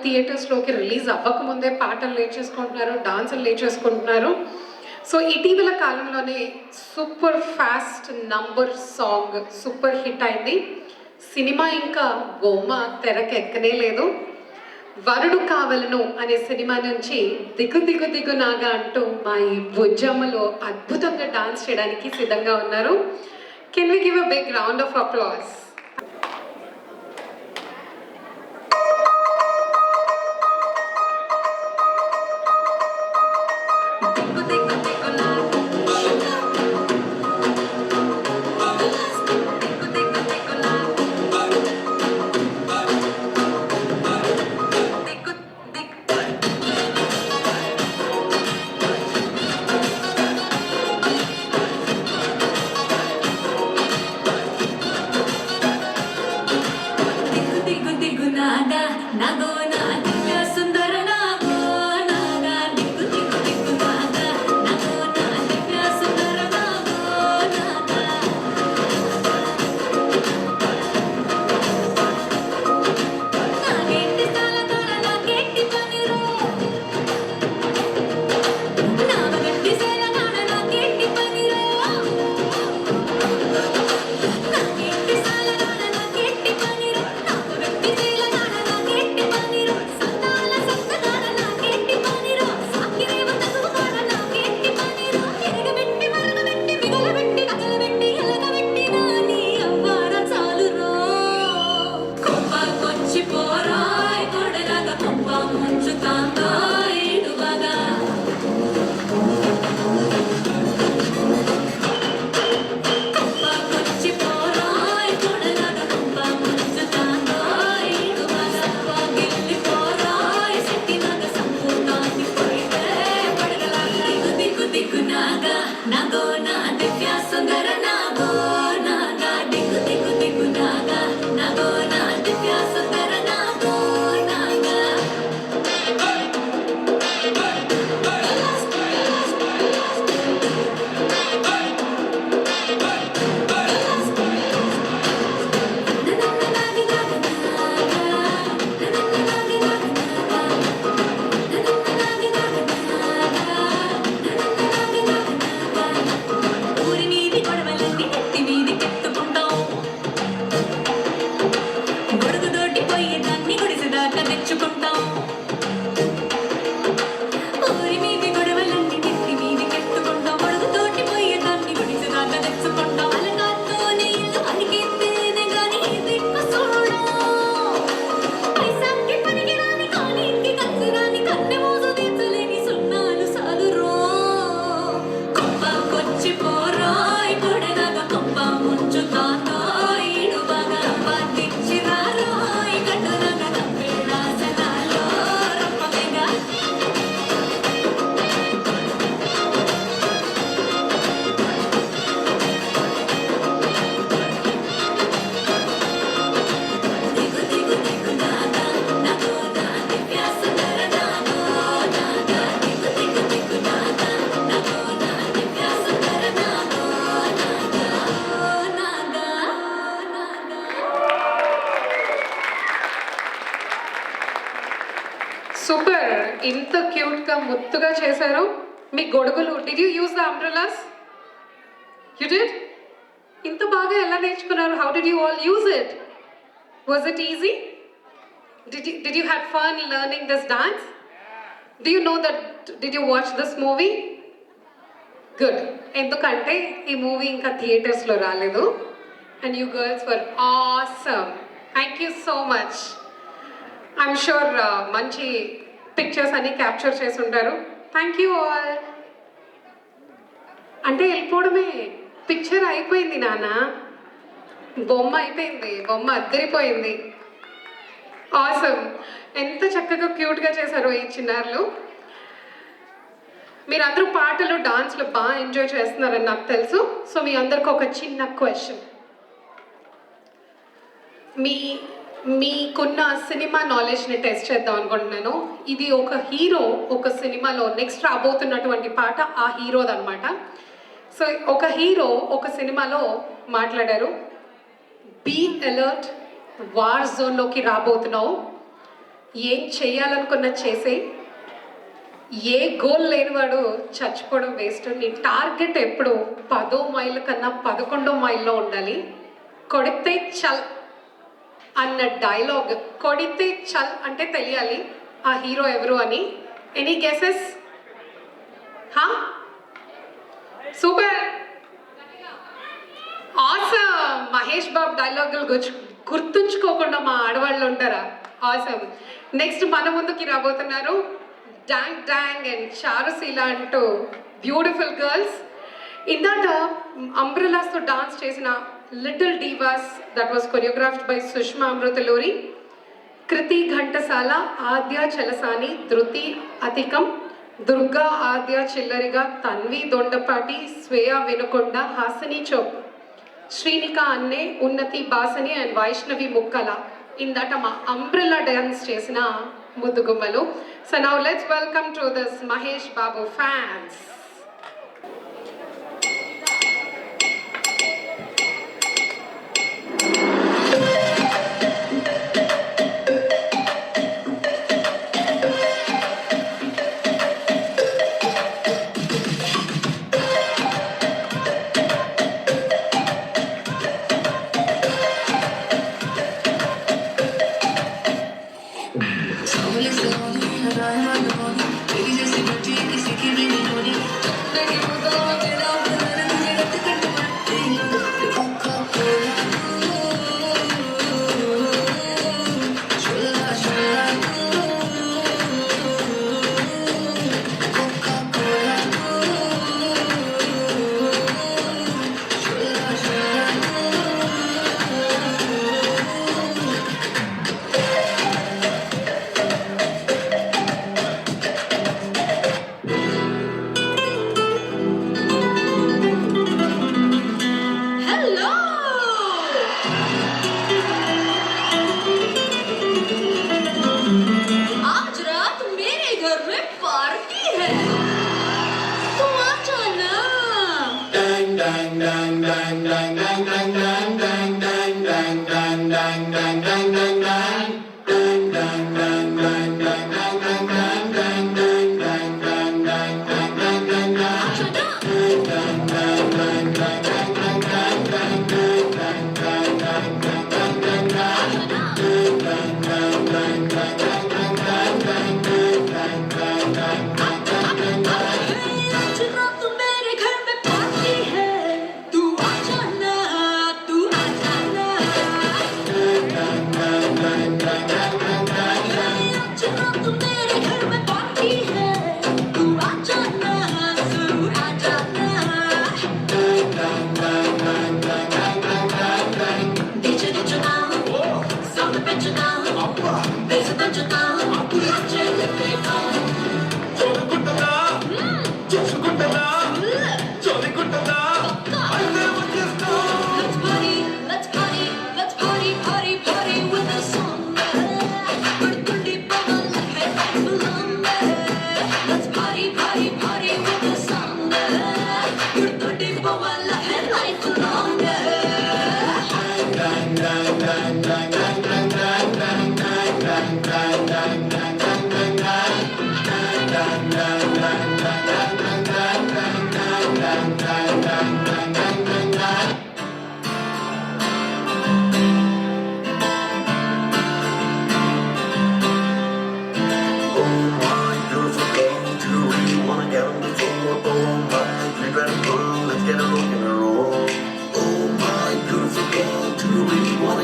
థియేటర్స్లోకి రిలీజ్ అవ్వకముందే పాటలు నేర్చేసుకుంటున్నారు, డాన్సులు నేర్చేసుకుంటున్నారు. సో ఇటీవల కాలంలోనే super fast number song super hit అయింది. సినిమా ఇంకా బొమ్మ తెరకెక్కనే లేదు. వరుడు కావలను అనే సినిమా నుంచి దిగు దిగు దిగు నాగా అంటూ మా ఈ బుజ్జమ్మలో అద్భుతంగా డాన్స్ చేయడానికి సిద్ధంగా ఉన్నారు. Can we give a big round of applause? Super, ఇంత క్యూట్గా ముద్దుగా చేశారు. మీ గొడుగులు, did you use the umbrellas? You did? ఇంత బాగా ఎలా నేర్చుకున్నారు? How did you all use it? Was it easy? Did you have fun learning this dance? Do you know that? Did you watch this movie? Good. ఎందుకంటే ఈ movie ఇంకా థియేటర్స్లో రాలేదు. And you girls were awesome. Thank you so much. I'm sure మంచి pictures అన్ని capture చేసి ఉంటారు. Thank you all. అంటే వెళ్ళిపోవడమే, పిక్చర్ అయిపోయింది నాన్న, బొమ్మ అయిపోయింది, బొమ్మ అద్దరిపోయింది. ఆసమ్. ఎంత చక్కగా క్యూట్గా చేశారో ఈ చిన్నారులు. మీరందరూ పాటలు డాన్స్లు బాగా ఎంజాయ్ చేస్తున్నారని నాకు తెలుసు. సో మీ అందరికి ఒక చిన్న క్వశ్చన్. మీకున్న సినిమా నాలెడ్జ్ని టెస్ట్ చేద్దాం అనుకుంటున్నాను. ఇది ఒక హీరో ఒక సినిమాలో నెక్స్ట్ రాబోతున్నటువంటి పాట ఆ హీరోదన్నమాట. సో ఒక హీరో ఒక సినిమాలో మాట్లాడారు, బీ అలర్ట్, వార్ జోన్లోకి రాబోతున్నావు, ఏం చేయాలనుకున్న చేసే, ఏ గోల్ లేనివాడు చచ్చిపోవడం వేస్ట్, నీ టార్గెట్ ఎప్పుడు 10 మైళ్ళ కన్నా 11 మైల్లో ఉండాలి, కొడితే చల్ అన్న డైలాగ్. కొడితే చల్ అంటే తెలియాలి ఆ హీరో ఎవరు అని. Any guesses? Super, awesome. Mahesh Babu డైలాగులు గుర్తుంచుకోకుండా మా ఆడవాళ్ళు ఉంటారా? ఆసమ్. నెక్స్ట్ మన ముందుకి రాబోతున్నారు డాంగ్ డాంగ్ అండ్ చారుశీల అంటూ బ్యూటిఫుల్ గర్ల్స్. ఇందాక అంబ్రెలాస్తో డాన్స్ చేసిన little divas that was choreographed by Sushma Amruthaluri, Kriti Ghantasala, Aadya Chalasani, Dhriti Athikam, Durga ఆద్య చిల్లరిగా, తన్వి దొండపాటి, శ్వేయ వినుకొండ, హాసిని చౌక్, శ్రీనికా అన్నే, ఉన్నతి బాసని అండ్ వైష్ణవి ముక్కల ఇందాట మా అంబ్రెల్లా డాన్స్ చేసిన ముద్దుగుమ్మలు. So now let's welcome to this Mahesh Babu fans.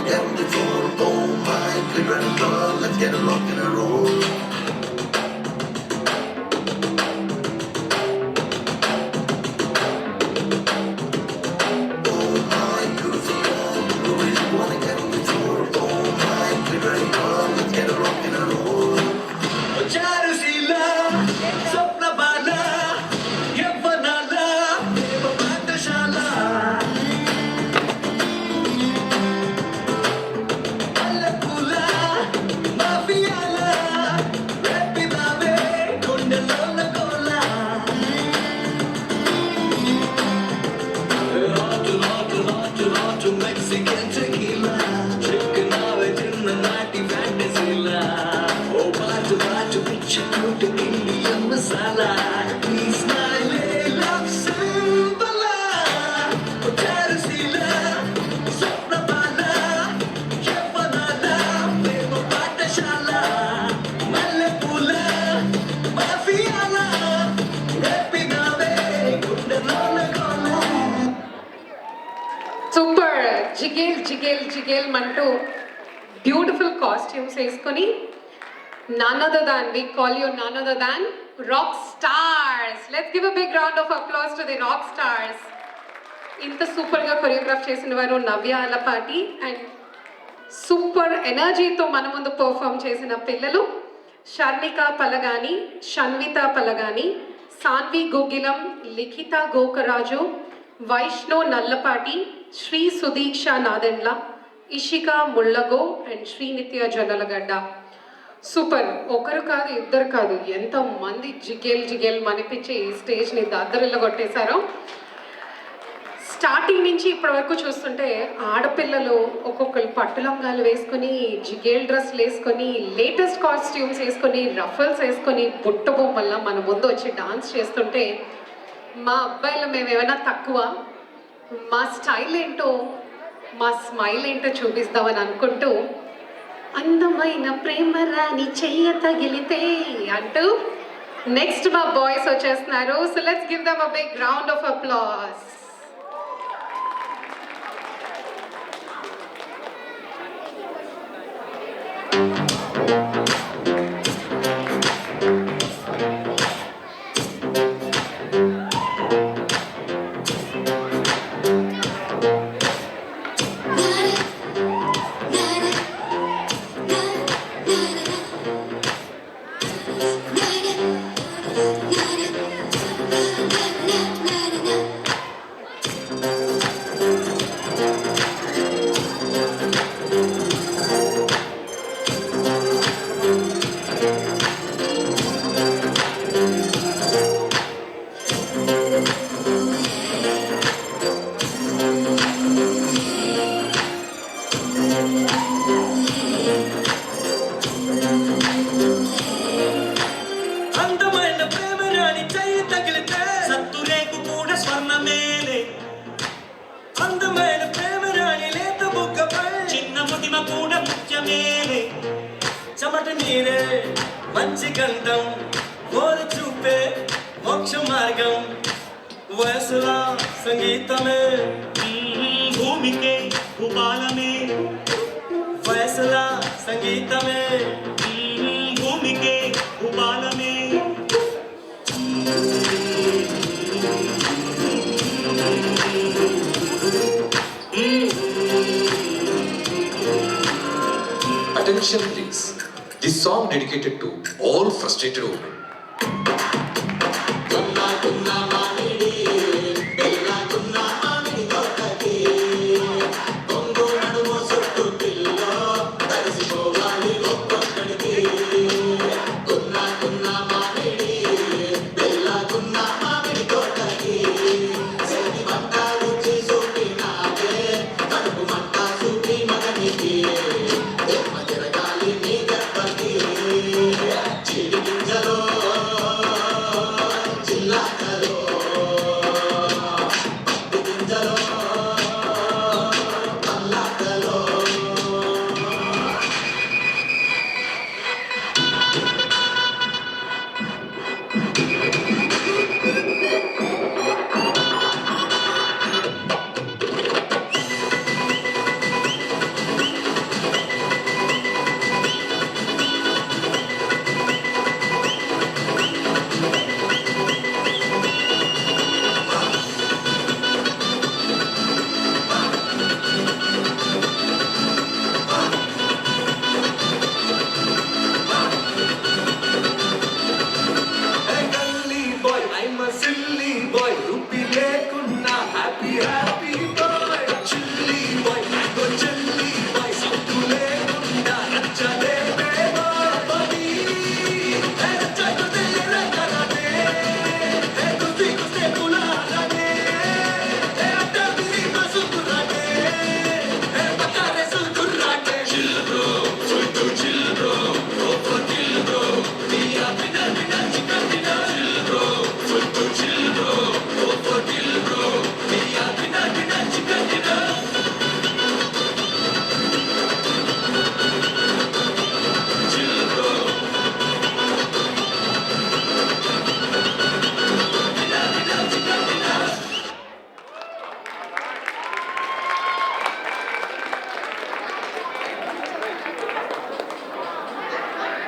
get on the floor. Oh my, glitter and pearl, let's get a rock and a roll. Oh my, beautiful girl, you really wanna get on the floor. Oh my, glitter and pearl, let's get a rock and a roll. Charusila, Swapnabala, Yavanala, Devapandashala. Allapula, Mafiyala, Rapidave, Kundalona Kola. Hot to Mexican tequila, chicken ave dinner nighty fantasy la. Oh, batu picture cute Indian masala. Please smile, love symbala. Oh, Charusila, Swapnabala, Yavanala, Prema Patashala, Mallepula, Mafiyala, Rapidave, Kundalona Kola. Super జిగేల్ జిగేల్ జిగేల్ అంటూ beautiful costumes వేసుకొని none other than, we call you none other than rock stars. Let's give a big round of applause to the rock stars. ఇంత సూపర్గా choreograph చేసిన వారు నవ్య Alapati and super ఎనర్జీతో మన ముందు పర్ఫామ్ చేసిన పిల్లలు షర్ణిక పలగాని, షన్విత పలగాని, సాన్వి గోగిలం, లిఖిత గోకరాజు, వైష్ణవ్ నల్లపాటి, శ్రీ సుదీక్ష నాదెండ్ల, ఇషిక ముళ్ళగో అండ్ శ్రీనిత్య జొన్నలగడ్డ. సూపర్. ఒకరు కాదు, ఇద్దరు కాదు, ఎంతమంది జిగేల్ జిగేల్ మనిపించి ఈ స్టేజ్ని దద్దరిల్లు కొట్టేశారో. స్టార్టింగ్ నుంచి ఇప్పటి వరకు చూస్తుంటే ఆడపిల్లలు ఒక్కొక్కరు పట్టులంగాలు వేసుకొని, జిగేల్ డ్రెస్లు వేసుకొని, లేటెస్ట్ కాస్ట్యూమ్స్ వేసుకొని, రఫల్స్ వేసుకొని, బుట్ట బొమ్మల్లా మన ముందు వచ్చి డాన్స్ చేస్తుంటే మా అబ్బాయిలు మేము ఏమైనా తక్కువ, మా స్టైల్ ఏంటో, మా స్మైల్ ఏంటో చూపిస్తామని అనుకుంటూ అందమైన ప్రేమ రాని చెయ్య తగిలితే అంటూ నెక్స్ట్ మా బాయ్స్ వచ్చేస్తున్నారు. So let's give them a big round of applause. చెమట నీరే మంచి గంధం ఓరు చూపే మోక్ష మార్గం వయసులా సంగీతమే భూమికే భూపాలమే వయసులా సంగీతమే భూమికే భూపాలమే Attention please. This song dedicated to all frustrated women.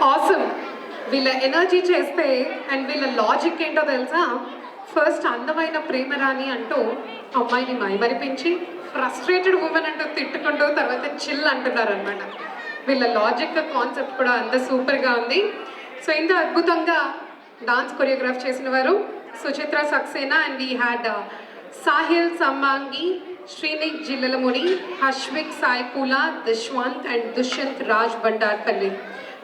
Awesome. వీళ్ళ ఎనర్జీ చేస్తే అండ్ వీళ్ళ లాజిక్ ఏంటో తెలుసా? ఫస్ట్ అందమైన ప్రేమరాణి అంటూ అమ్మాయిని మైమరిపించి, ఫ్రస్ట్రేటెడ్ ఉమెన్ అంటూ తిట్టుకుంటూ తర్వాత చిల్ అంటున్నారు అనమాట. వీళ్ళ లాజిక్ కాన్సెప్ట్ కూడా అంత సూపర్గా ఉంది. సో ఇంత అద్భుతంగా డాన్స్ కొరియోగ్రాఫ్ చేసిన వారు Suchitra Saxena and we had Sahil Sammangi, Shrinik Jillalamudi, Hashvik Saipula, Dishwanth and Dushyant Raj Bandarpalli.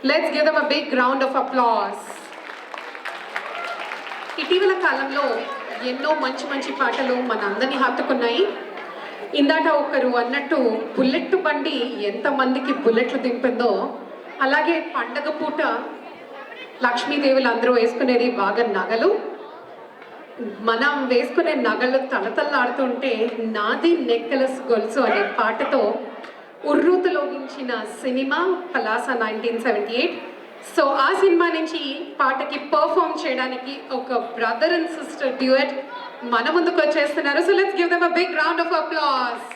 Let's give them a big round of applause. ఇటీవల కాలంలో ఎన్నో మంచి మంచి పాటలు మన అందరినీ హత్తుకున్నాయి. ఇందాక ఒకరు అన్నట్టు బుల్లెట్ బండి ఎంతమందికి బుల్లెట్లు దింపిందో, అలాగే పండగ పూట లక్ష్మీదేవులు అందరూ వేసుకునేది బాగా నగలు. మనం వేసుకునే నగలు తలతల్లాడుతుంటే నాది నెక్లెస్ గొలుసు అనే పాటతో ఉర్రూతలోగించిన సినిమా పలాస 1978. సో ఆ సినిమా నుంచి పాటకి పర్ఫామ్ చేయడానికి ఒక బ్రదర్ అండ్ సిస్టర్ డ్యూయట్ మన ముందుకు వచ్చేస్తున్నారు. So let's give them a big round of applause.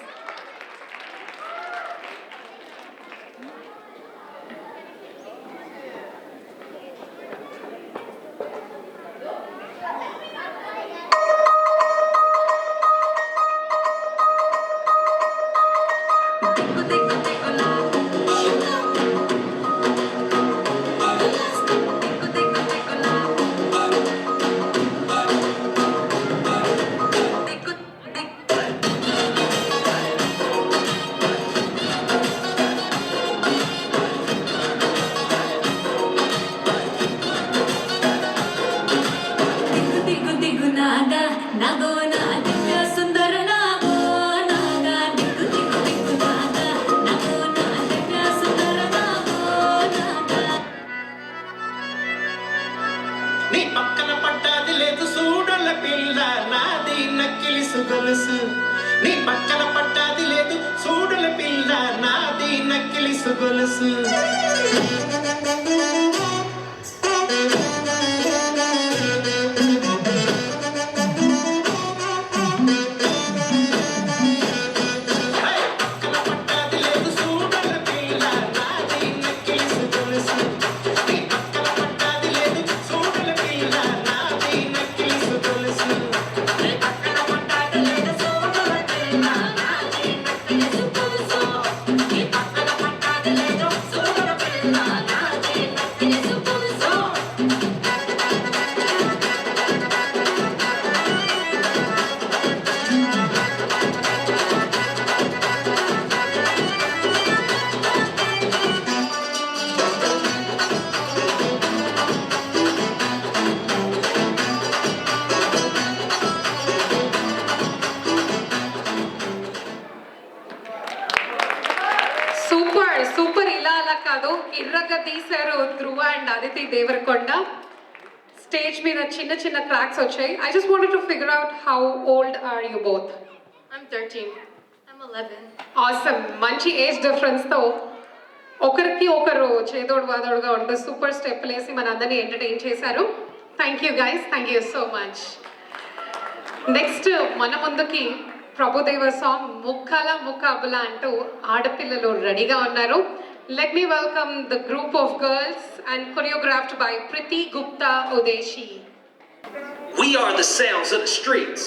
నీ పక్కన పట్టాది లేదు చూడల పిల్ల నాది నక్కిలిసు గొలుసు. నీ పక్కన పట్టాది లేదు చూడల పిల్ల నాది నక్కిలిసు గొలుసు. Super super. ఇలా అలా కాదు, ఇర్రగా తీశారు ధ్రువ అండ్ అదితి దేవరకొండ. స్టేజ్ మీద చిన్న చిన్న క్రాక్స్ వచ్చాయి. I just wanted to figure out how old are you both? I'm 13. I'm 11. Awesome. మంచి ఏజ్ డిఫరెన్స్తో ఒకరికి ఒకరు చేదోడు వాదోడుగా ఉంటూ సూపర్ స్టెప్లు వేసి మన అందరినీ ఎంటర్టైన్ చేశారు. Thank you guys, thank you so much. Next మన ముందుకి ప్రభుదేవ సాంగ్ ముక్కల ముక్కబుల అంటూ ఆడపిల్లలు రెడీగా ఉన్నారు. Let me welcome the group of girls and choreographed by Preeti Gupta Udeshi. We are the sounds of the streets.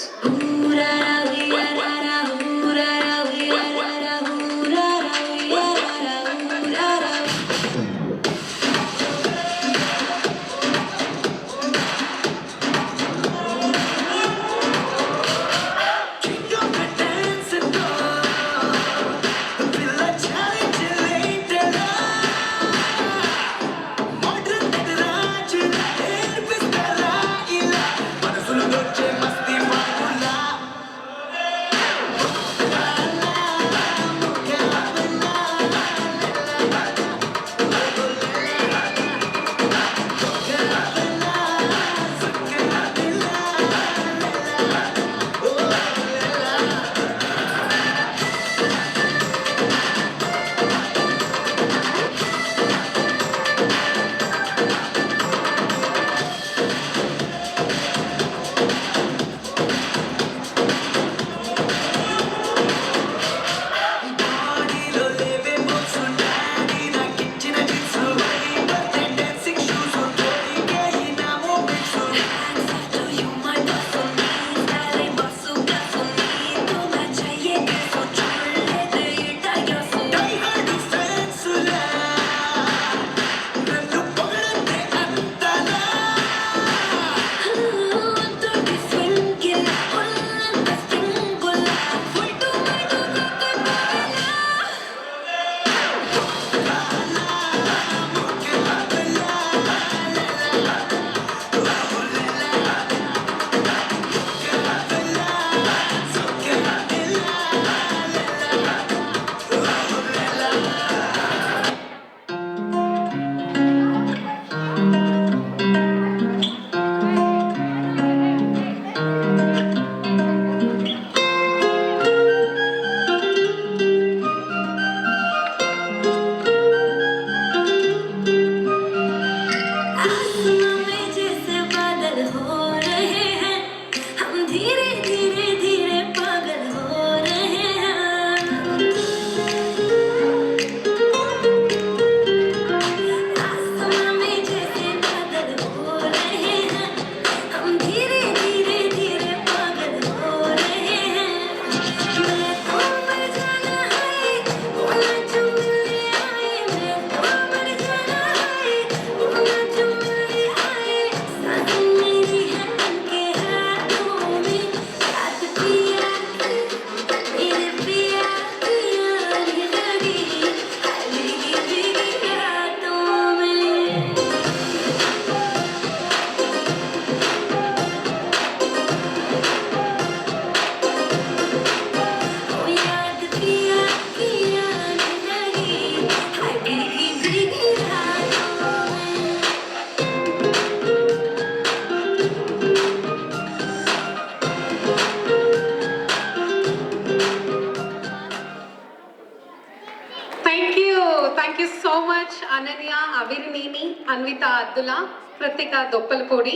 Thank you so much Ananya Avirineni, Anvitha Addula, Kritika Doppalapudi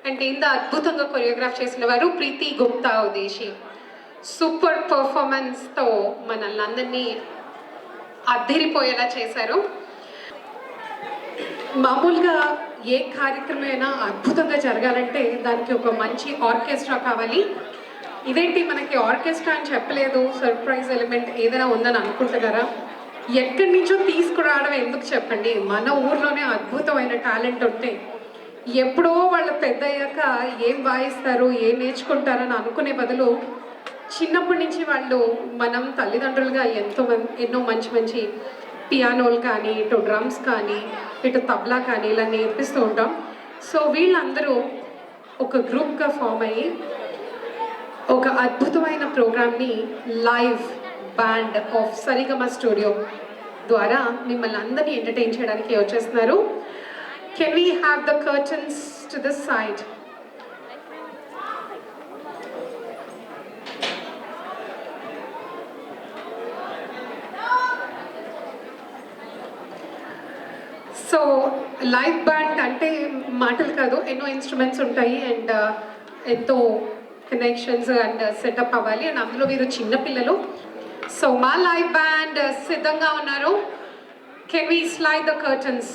and ఇంత అద్భుతంగా choreograph చేసిన వారు ప్రీతి గుప్తా ఉదేశి. సూపర్ పర్ఫార్మెన్స్తో మనల్ని అందరినీ అద్దిరిపోయేలా చేశారు. మామూలుగా ఏ కార్యక్రమైనా అద్భుతంగా జరగాలంటే దానికి ఒక మంచి ఆర్కెస్ట్రా కావాలి. ఇదేంటి మనకి ఆర్కెస్ట్రా అని చెప్పలేదు, సర్ప్రైజ్ ఎలిమెంట్ ఏదైనా ఉందని అనుకుంటున్నారా? ఎక్కడి నుంచో తీసుకురావడం ఎందుకు చెప్పండి. మన ఊర్లోనే అద్భుతమైన టాలెంట్ ఉంటే ఎప్పుడో వాళ్ళు పెద్ద అయ్యాక ఏం వాయిస్తారు, ఏం నేర్చుకుంటారని అనుకునే బదులు చిన్నప్పటి నుంచి వాళ్ళు మనం తల్లిదండ్రులుగా ఎన్నో మంచి మంచి పియానోలు కానీ, ఇటు డ్రమ్స్ కానీ, ఇటు తబలా కానీ ఇలా నేర్పిస్తూ ఉంటాం. సో వీళ్ళందరూ ఒక గ్రూప్గా ఫామ్ అయ్యి ఒక అద్భుతమైన ప్రోగ్రామ్ని live band of Sarigama studio ద్వారా మిమ్మల్ని అందరినీ ఎంటర్టైన్ చేయడానికి వచ్చేస్తున్నారు. Can we have the curtains to this side? So live band అంటే మాటలు కాదు, ఎన్నో ఇన్స్ట్రుమెంట్స్ ఉంటాయి అండ్ ఎంతో కనెక్షన్స్ అండ్ సెటప్ అవ్వాలి అండ్ అందులో వీరు చిన్నపిల్లలు. సో మా లైవ్ బ్యాండ్ సిద్ధంగా ఉన్నారు. Can we slide the curtains?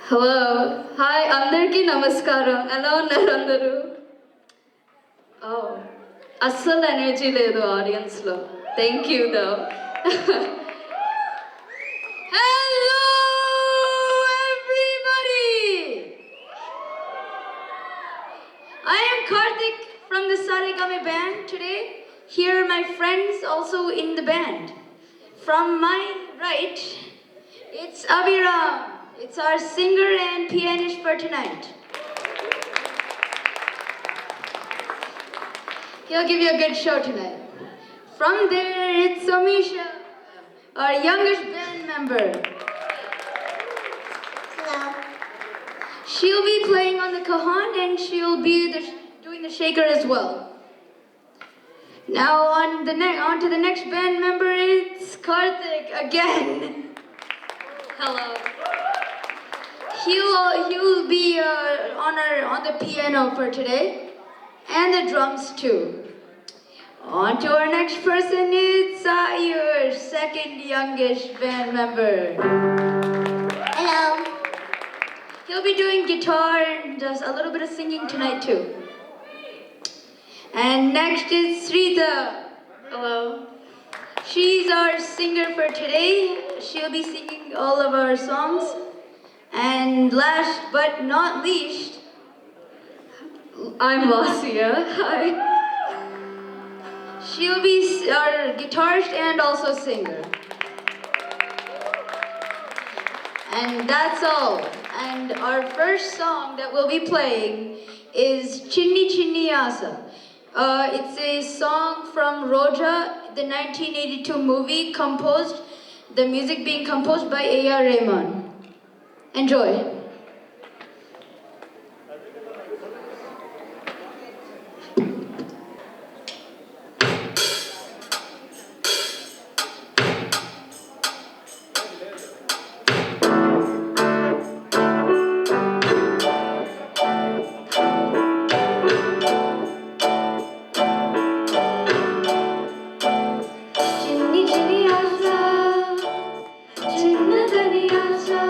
Hello, hi అందరికీ నమస్కారం. ఎలా ఉన్నారు అందరూ? అస్సలు ఎనర్జీ లేదు ఆడియన్స్లో. Thank you though. Hello everybody, I am Karthik from the Sarigama band today. Here are my friends also in the band. From my right, it's Aviram. It's our singer and pianist for tonight. He'll give you a good show tonight. From there, it's Amisha, our youngest band member. Hello. She'll be playing on the cajon and she'll be doing the shaker as well. Now on to the next band member, it's Karthik again. Hello. He'll be on the piano for today and the drums too. On to our next person, it's your second youngest band member. Hello. He'll be doing guitar and just a little bit of singing tonight too. And next is Srita. Hello. She's our singer for today. She'll be singing all of our songs. And last but not least, I'm Vasia. Hi. She'll be our guitarist and also singer. And that's all. And our first song that we'll be playing is Chinni Chinni Asa. It's a song from Roja, the 1982 movie, the music being composed by A.R. Rahman. Enjoy. Chinni chinni asa, chinnadani asa.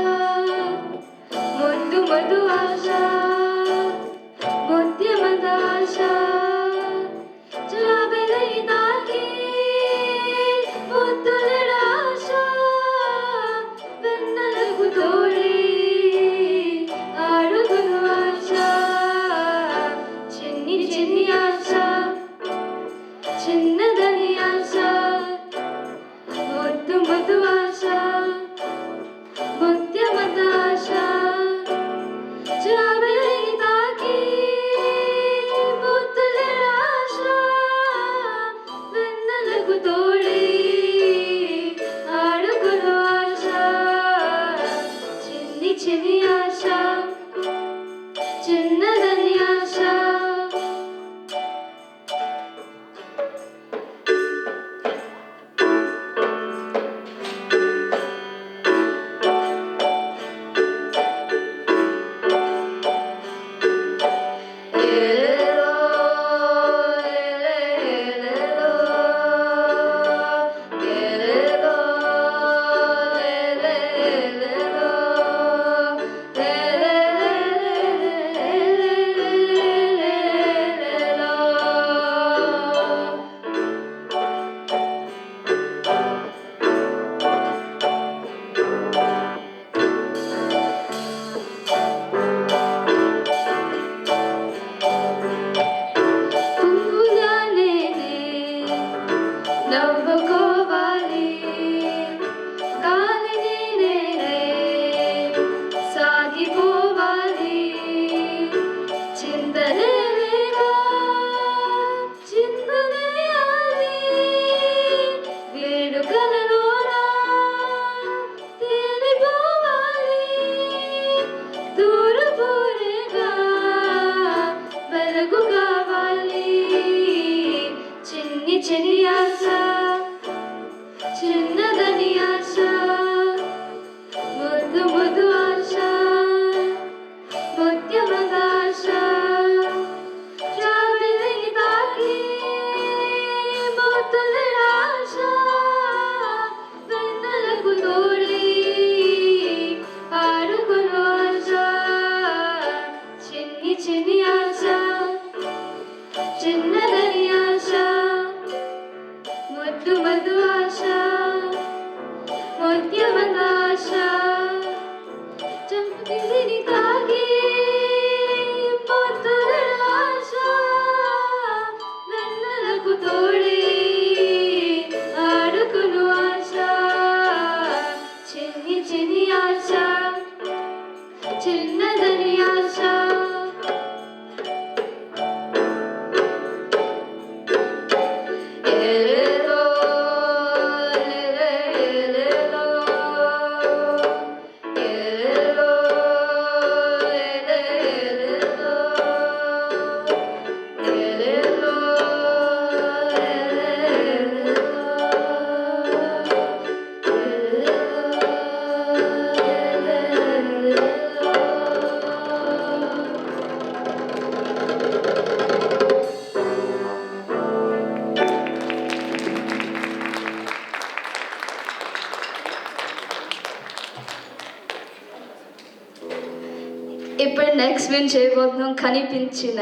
Spin చేయబోతున్నాం కనిపించిన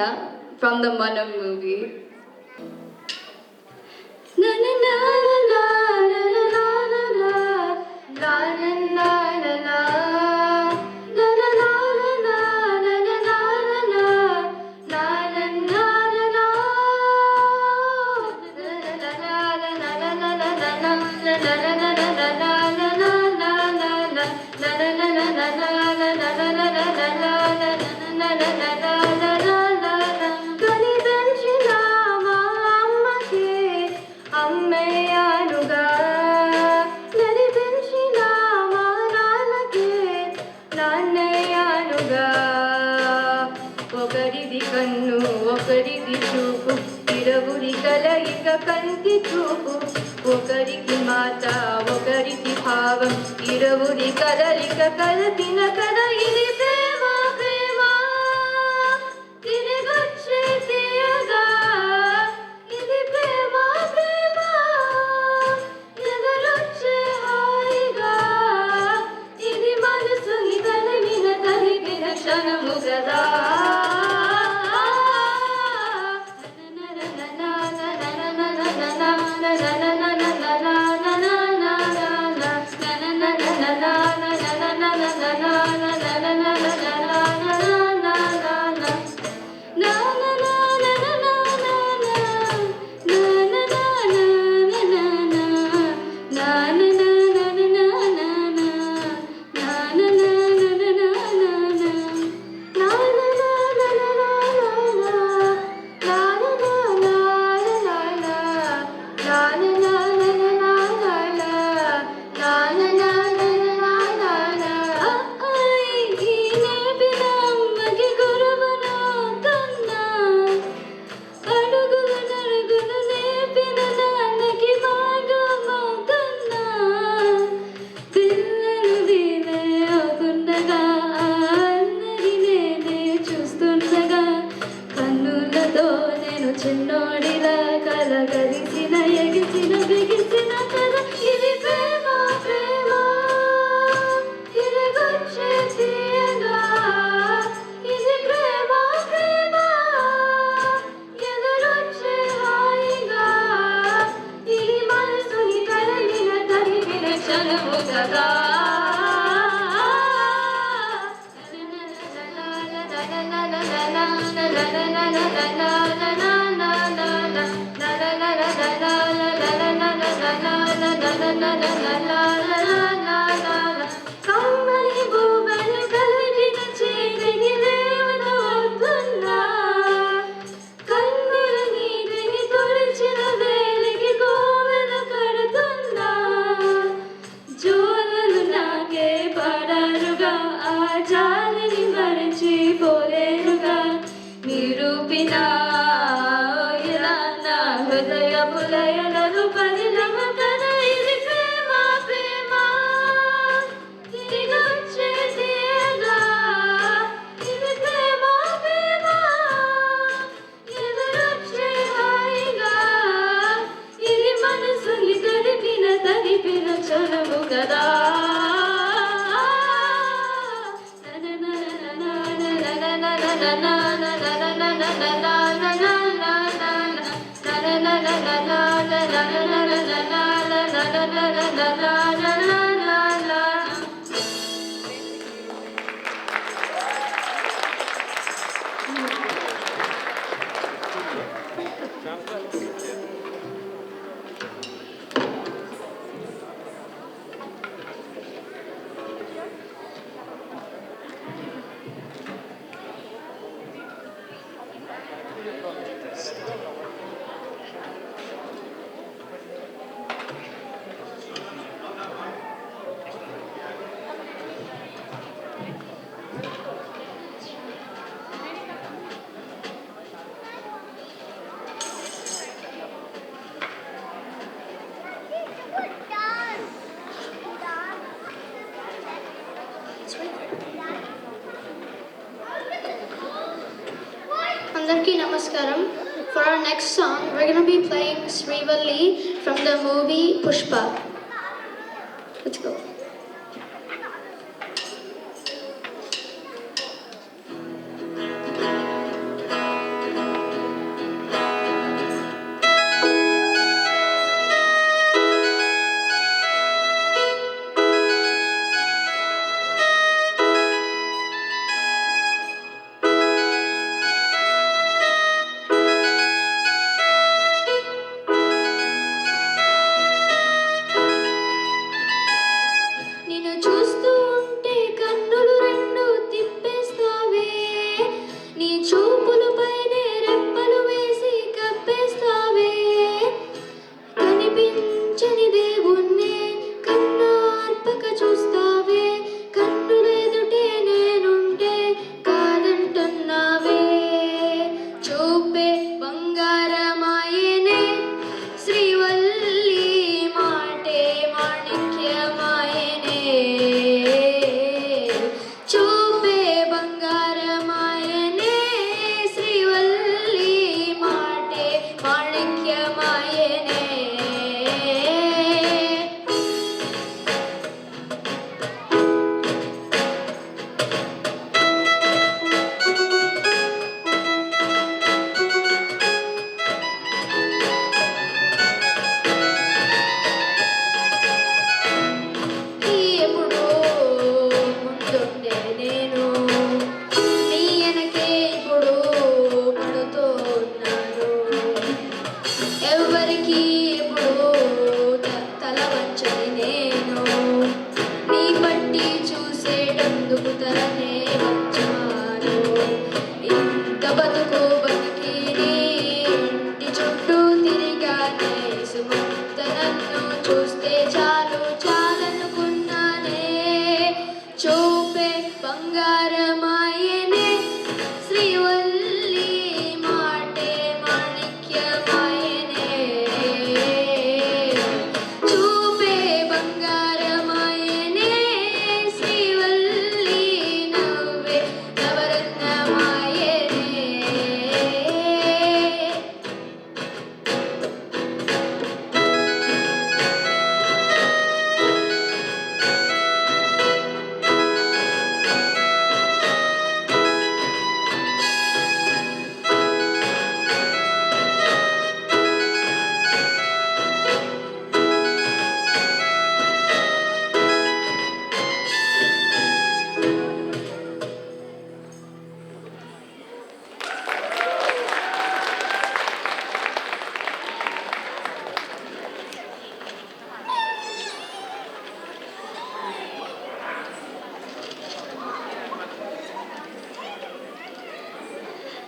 from the Manam movie. Na na na na na na na na na na na na na. ఒకరిది కన్ను ఒకరిది చూపు ఇరువురి కలయిక కంటి చూపు ఒకరికి మాట ఒకరికి భావం ఇరువురి కదలిక కలిపిన కథ ఇది ప్రేమ ప్రేమ తిరిగొచ్చే తీయగా ఇది ప్రేమ ప్రేమ ఎదురొచ్చే హాయిగా ఇది మనసుని తనివిన క్షణము కదా. చిన్నోడిలా కలగలిసిన ఎగిసిన బిగిసిన కథ ఇది ప్రేమ ప్రేమ తిరిగొచ్చే తీయగా ఇది ప్రేమ ప్రేమ ఎదురొచ్చే హాయిగా ఇది మనసుని కలిగిన తరిగిన క్షణము కదా. కమ్మని భూమని కలిగిన చేతికి లేవనవుతున్నా కన్నుల నీటిని తుడిచిన వేలికి కోవెల కడుతున్నా జోలలు నాకే పడారుగా ఆ జాలిని మరచిపోలేరుగా నిరూపినా ఇలా నా హృదయపు లయలను పరిణమ కథ ఇది ప్రేమ ప్రేమ తిరిగొచ్చే తీయగా ఇది ప్రేమ ప్రేమ ఎదురొచ్చే హాయిగా ఇది మనసుని తడిపిన చనువు కదా. Andarki Namaskaram. For our next song, we're going to be playing Srivalli from the movie Pushpa. Let's go.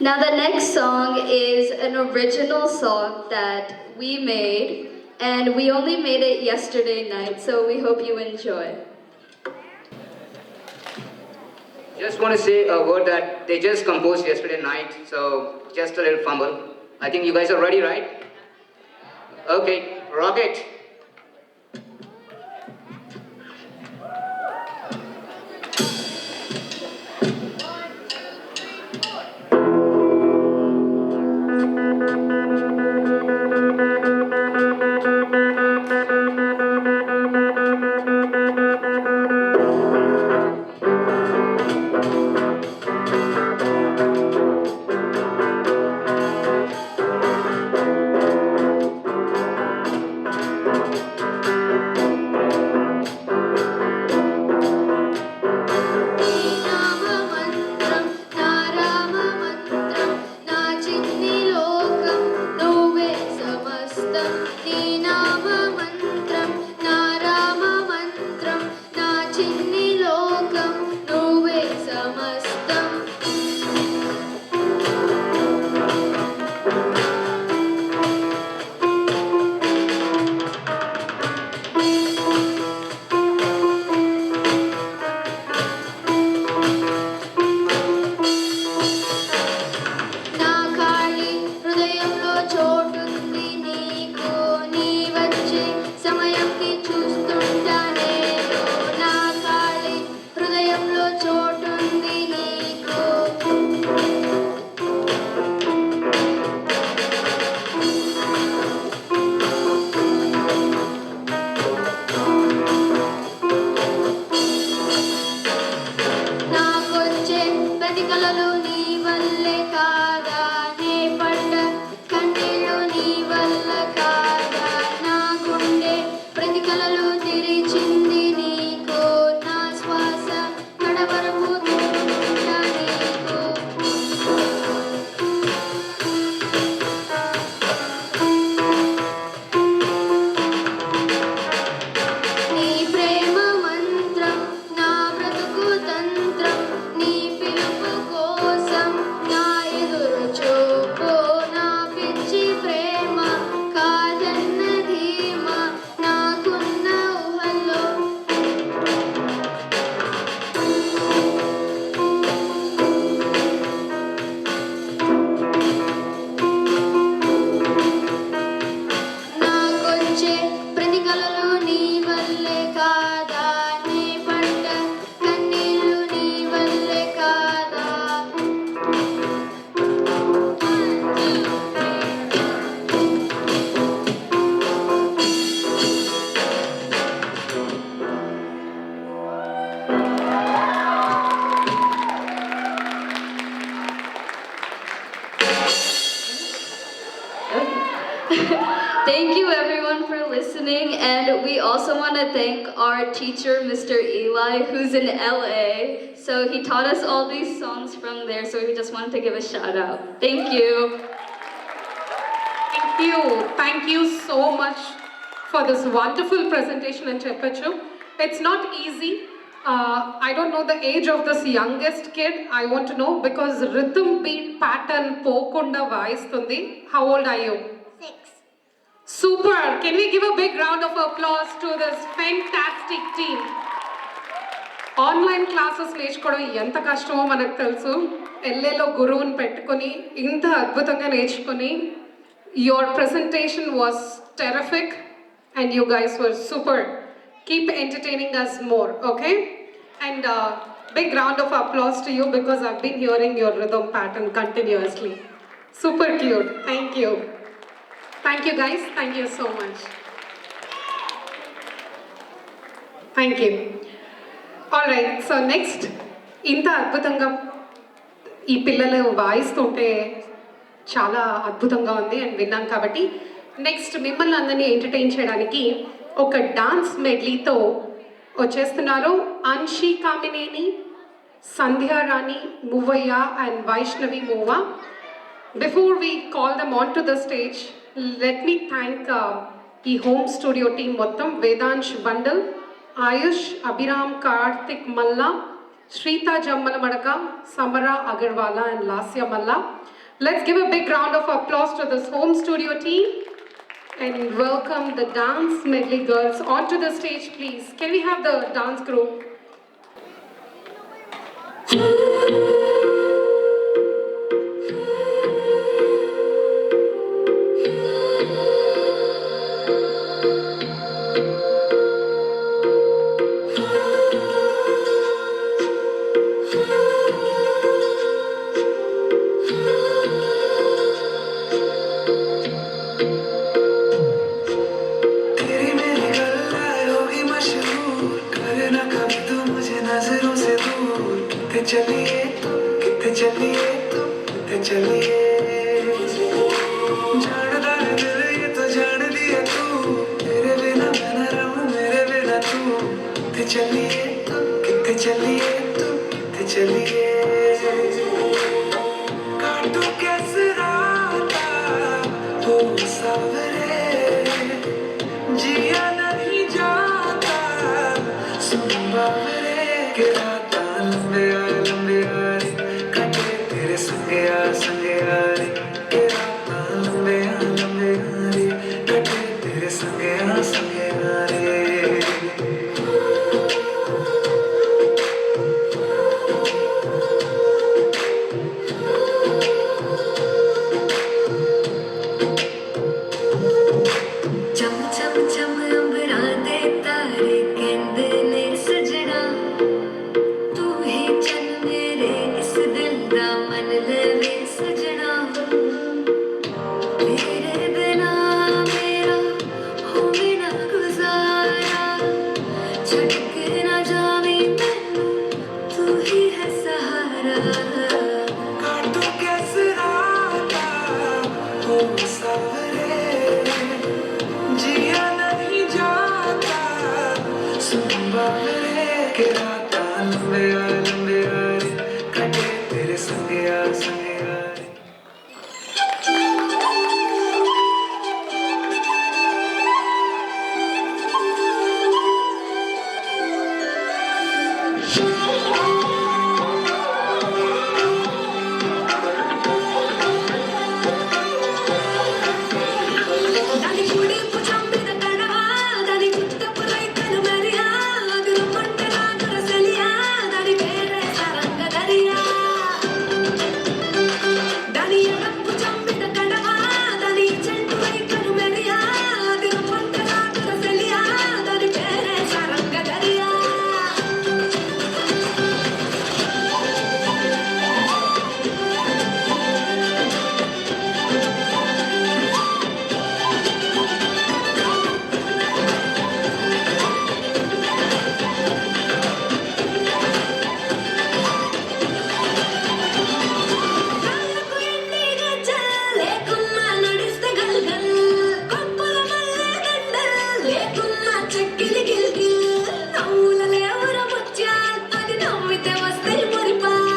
Now the next song is an original song that we made, and we only made it yesterday night, so we hope you enjoy. Just want to say a word that they just composed yesterday night, so just a little fumble. I think you guys are ready, right? Okay, rock it. Thank you everyone for listening, and we also want to thank our teacher, Mr. Eli, who's in LA. So he taught us all these songs from there, so we just wanted to give a shout out. Thank you. Thank you so much for this wonderful presentation in Chepachu. It's not easy. I don't know the age of this youngest kid. I want to know because rhythm beat pattern pokunda vaistundi. How old are you? 6. Super! Can we give a big round of applause to this fantastic team? Online classes నేర్చుకోవడం ఎంత కష్టమో మనకు తెలుసు. ఎల్ఏలో గురువుని పెట్టుకొని ఇంత అద్భుతంగా నేర్చుకొని your presentation was terrific and you guys were super. Keep entertaining us more, okay? And big round of applause to you because I've been hearing your rhythm pattern continuously. Super cute. Thank you. Thank you guys. Thank you so much. Thank you. All right. So next, ఇంత అద్భుతంగా ఈ పిల్లలు వాయిస్తుంటే చాలా అద్భుతంగా ఉంది అని విన్నాం కాబట్టి నెక్స్ట్ మిమ్మల్ని అందరినీ ఎంటర్టైన్ చేయడానికి ఒక డాన్స్ మెడ్లీతో వచ్చేస్తున్నారు Anshi Kamineni, Sandhyarani Moovayya and Vaishnavi Moova. Before we call them on to the stage, let me thank ఈ హోమ్ స్టూడియో టీమ్ మొత్తం, వేదాంశ్ బండల్, ఆయుష్, అభిరామ్, కార్తిక్ మల్లా, శ్రీతా జమ్మల మడక, సమరా అగర్వాలా అండ్ లాస్య మల్లా. Let's give a big round of applause to this home studio team and welcome the dance medley girls onto the stage, please. Can we have the dance group? तेरी मेरी गल्ला होगी मशहूर, करे ना कभी तू मुझे नजरों से दूर। कितने चलिए कितने चलिए कितने चलिए, जानदा है दिल ये तो जान दिया तू, तेरे बिना मैं न रहूं मेरे बिना तू। कितने चलिए कितने चलिए कितने चलिए, काटू कैसे राता हो सावरे, जिया नहीं जाता सुन बावरे के राता लंबे आए कटे तेरे संगे आ रे के राता लंबे आ रे कटे तेरे संगे आ रे। चम चम चम अंबरा दे तारे कहंदे ने सजना, तू ही चन मेरे इस दिल दा मन लवे सजना। तेरे बिना मेरा होवे ना गुजारा, छड़ के ना जावे मैनू तू ही है सहारा। काटू कैसे राता हो सावरे, जिया नहीं जाता सुन बावरे के राता लंबे आ रे कटे तेरे संगे आ रे। దాని గుడి పుచంపిన కడవా, దాని గుత్తపురై కనుమరియా, అదురు పంటలా దొరసలియా, దాని పేరే సరంగ దరియా। దాని ఎడం పుచంపిన కడవా, దాని చెంటువై కనుమరియా, అదురు పంటలా దొరసలియా, దాని పేరే సరంగ దరియా। కాళ్ళకు ఎండి గజ్జల్ లేకున్నా నడిస్తే గల్గల్, కొప్పుల మల్లె దండల్ లేకున్నా చెక్కిలి గిల్గిల్, నవ్వుల లేవుర ముత్యాల్ అది నవ్వితే వస్తాయి మురిపాల్,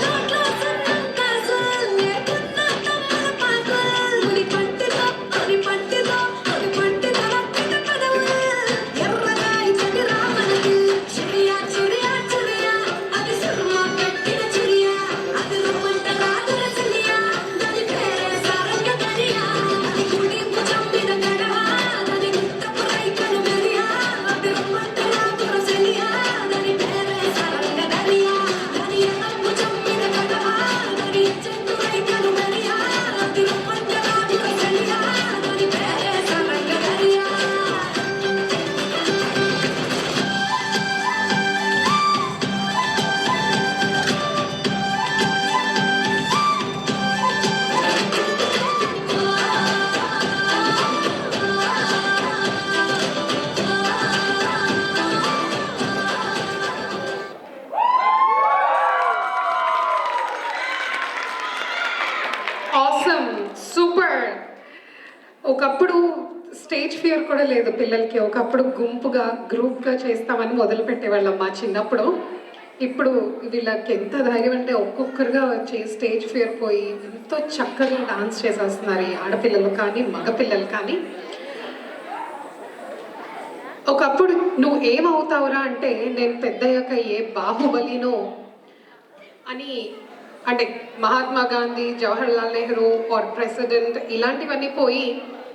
నోట్లో సున్నం కాసుల్ లేకున్నా తమ్ముల పాకుల్, ముని పట్టితో రక్కిత పదవుల్, ఎర్రగాయి చడి రామనకి చిరియా చిరియా చిరియా, అది సుర్మా పెట్టిన చిరియా, అది రమ్మంట రాదుల చిరియా, దాని పేరే సారంగ దరియా। అది గుడి పుచంపిన గడవా, దాని గుత్తపురై కనుమరియా, అది రమ్మంట రాదుల చిరియా, దాని పేరే సారంగ దరియా। దాని ఎడం పుచంపిన గడవా, దాని చెంటువై కనుమరియా, అది రమ్మంట రాదుల చిరియా, దాని పేరే సారంగ దరియా। Awesome, super. ఒకప్పుడు స్టేజ్ ఫియర్ కూడా లేదు పిల్లలకి. ఒకప్పుడు గుంపుగా గ్రూప్గా చేస్తామని మొదలు పెట్టేవాళ్ళం మా చిన్నప్పుడు. ఇప్పుడు వీళ్ళకి ఎంత ధైర్యం అంటే ఒక్కొక్కరుగా వచ్చి స్టేజ్ ఫియర్ పోయి ఎంతో చక్కగా డాన్స్ చేసేస్తున్నారు ఈ ఆడపిల్లలు కానీ మగపిల్లలు కానీ. ఒకప్పుడు నువ్వు ఏమవుతావురా అంటే నేను పెద్దయ్యాక ఏ బాహుబలినో అని అంటే మహాత్మా గాంధీ, జవహర్లాల్ నెహ్రూ ఆర్ ప్రెసిడెంట్ ఇలాంటివన్నీ పోయి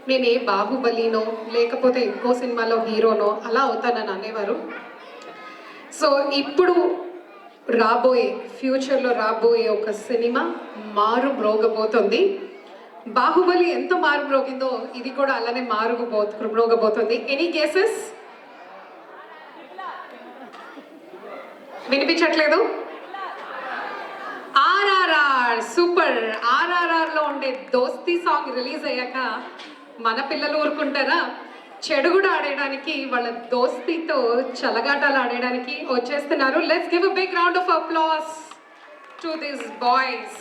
నేను ఏ బాహుబలినో లేకపోతే ఇంకో సినిమాలో హీరోనో అలా అవుతానని అనేవారు. సో ఇప్పుడు ఫ్యూచర్లో రాబోయే ఒక సినిమా మారు మ్రోగబోతుంది. బాహుబలి ఎంత మారు మ్రోగిందో ఇది కూడా అలానే మ్రోగబోతుంది. Any guesses? వినిపించట్లేదు? RRR super. RRRలో ఉండే దోస్తీ సాంగ్ రిలీజ్ అయ్యాక మన పిల్లలు ఊరుకుంటారా? చెడు కూడా ఆడేయడానికి, వాళ్ళ దోస్తీతో చలగాటాలు ఆడేయడానికి వచ్చేస్తున్నారు. Let's give a big round of applause to this boys.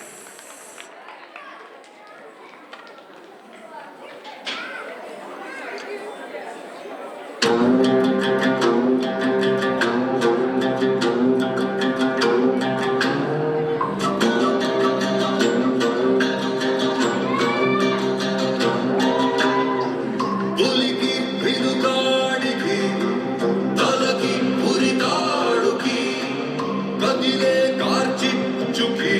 పులికి పిరుగాడికి తలకి పురితాడుకి కదిలే కార్చిచ్చుకి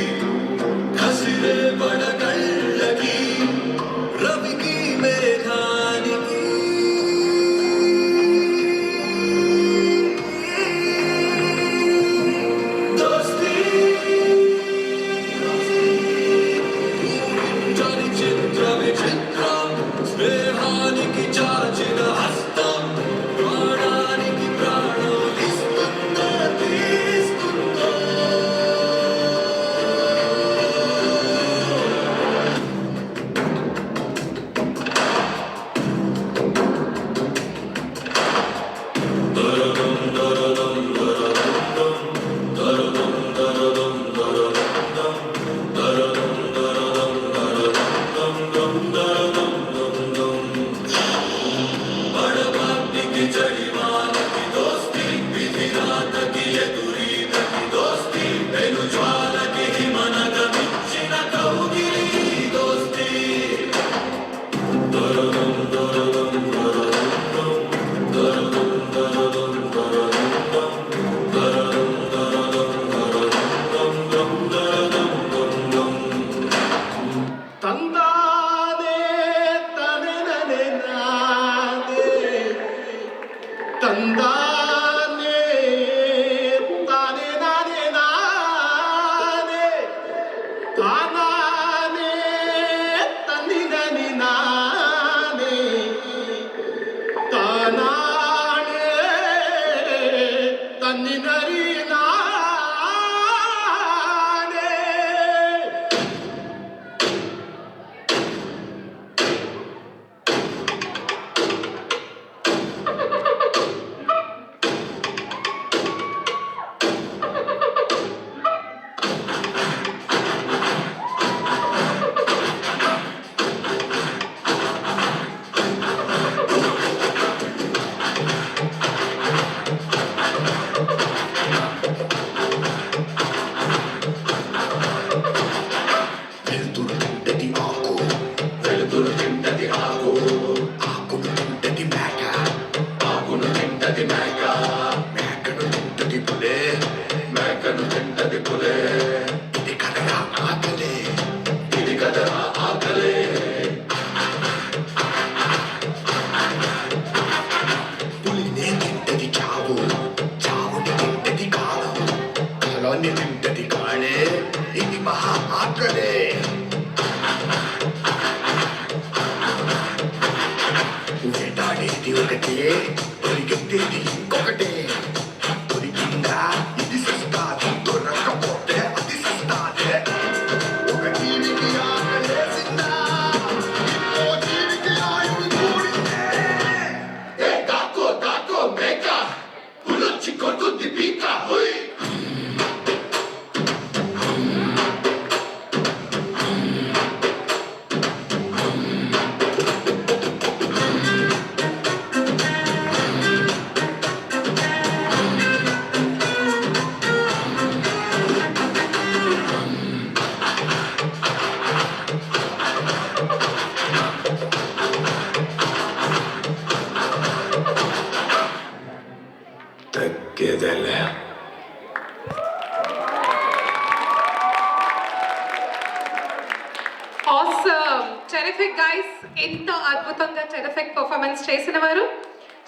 గైస్, ఎంత అద్భుతంగా టెరిఫిక్ పర్ఫార్మెన్స్ చేసిన వారు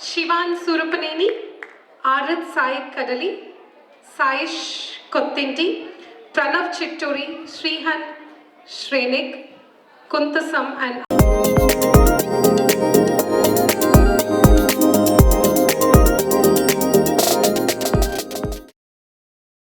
శివాన్ సురుపనేని, ఆరత్ సాయి కడలి, సాయిష్ కొత్తింటి, ప్రణవ్ చిట్టూరి, శ్రీహన్ శ్రేనిక్, కుంతసం అండ్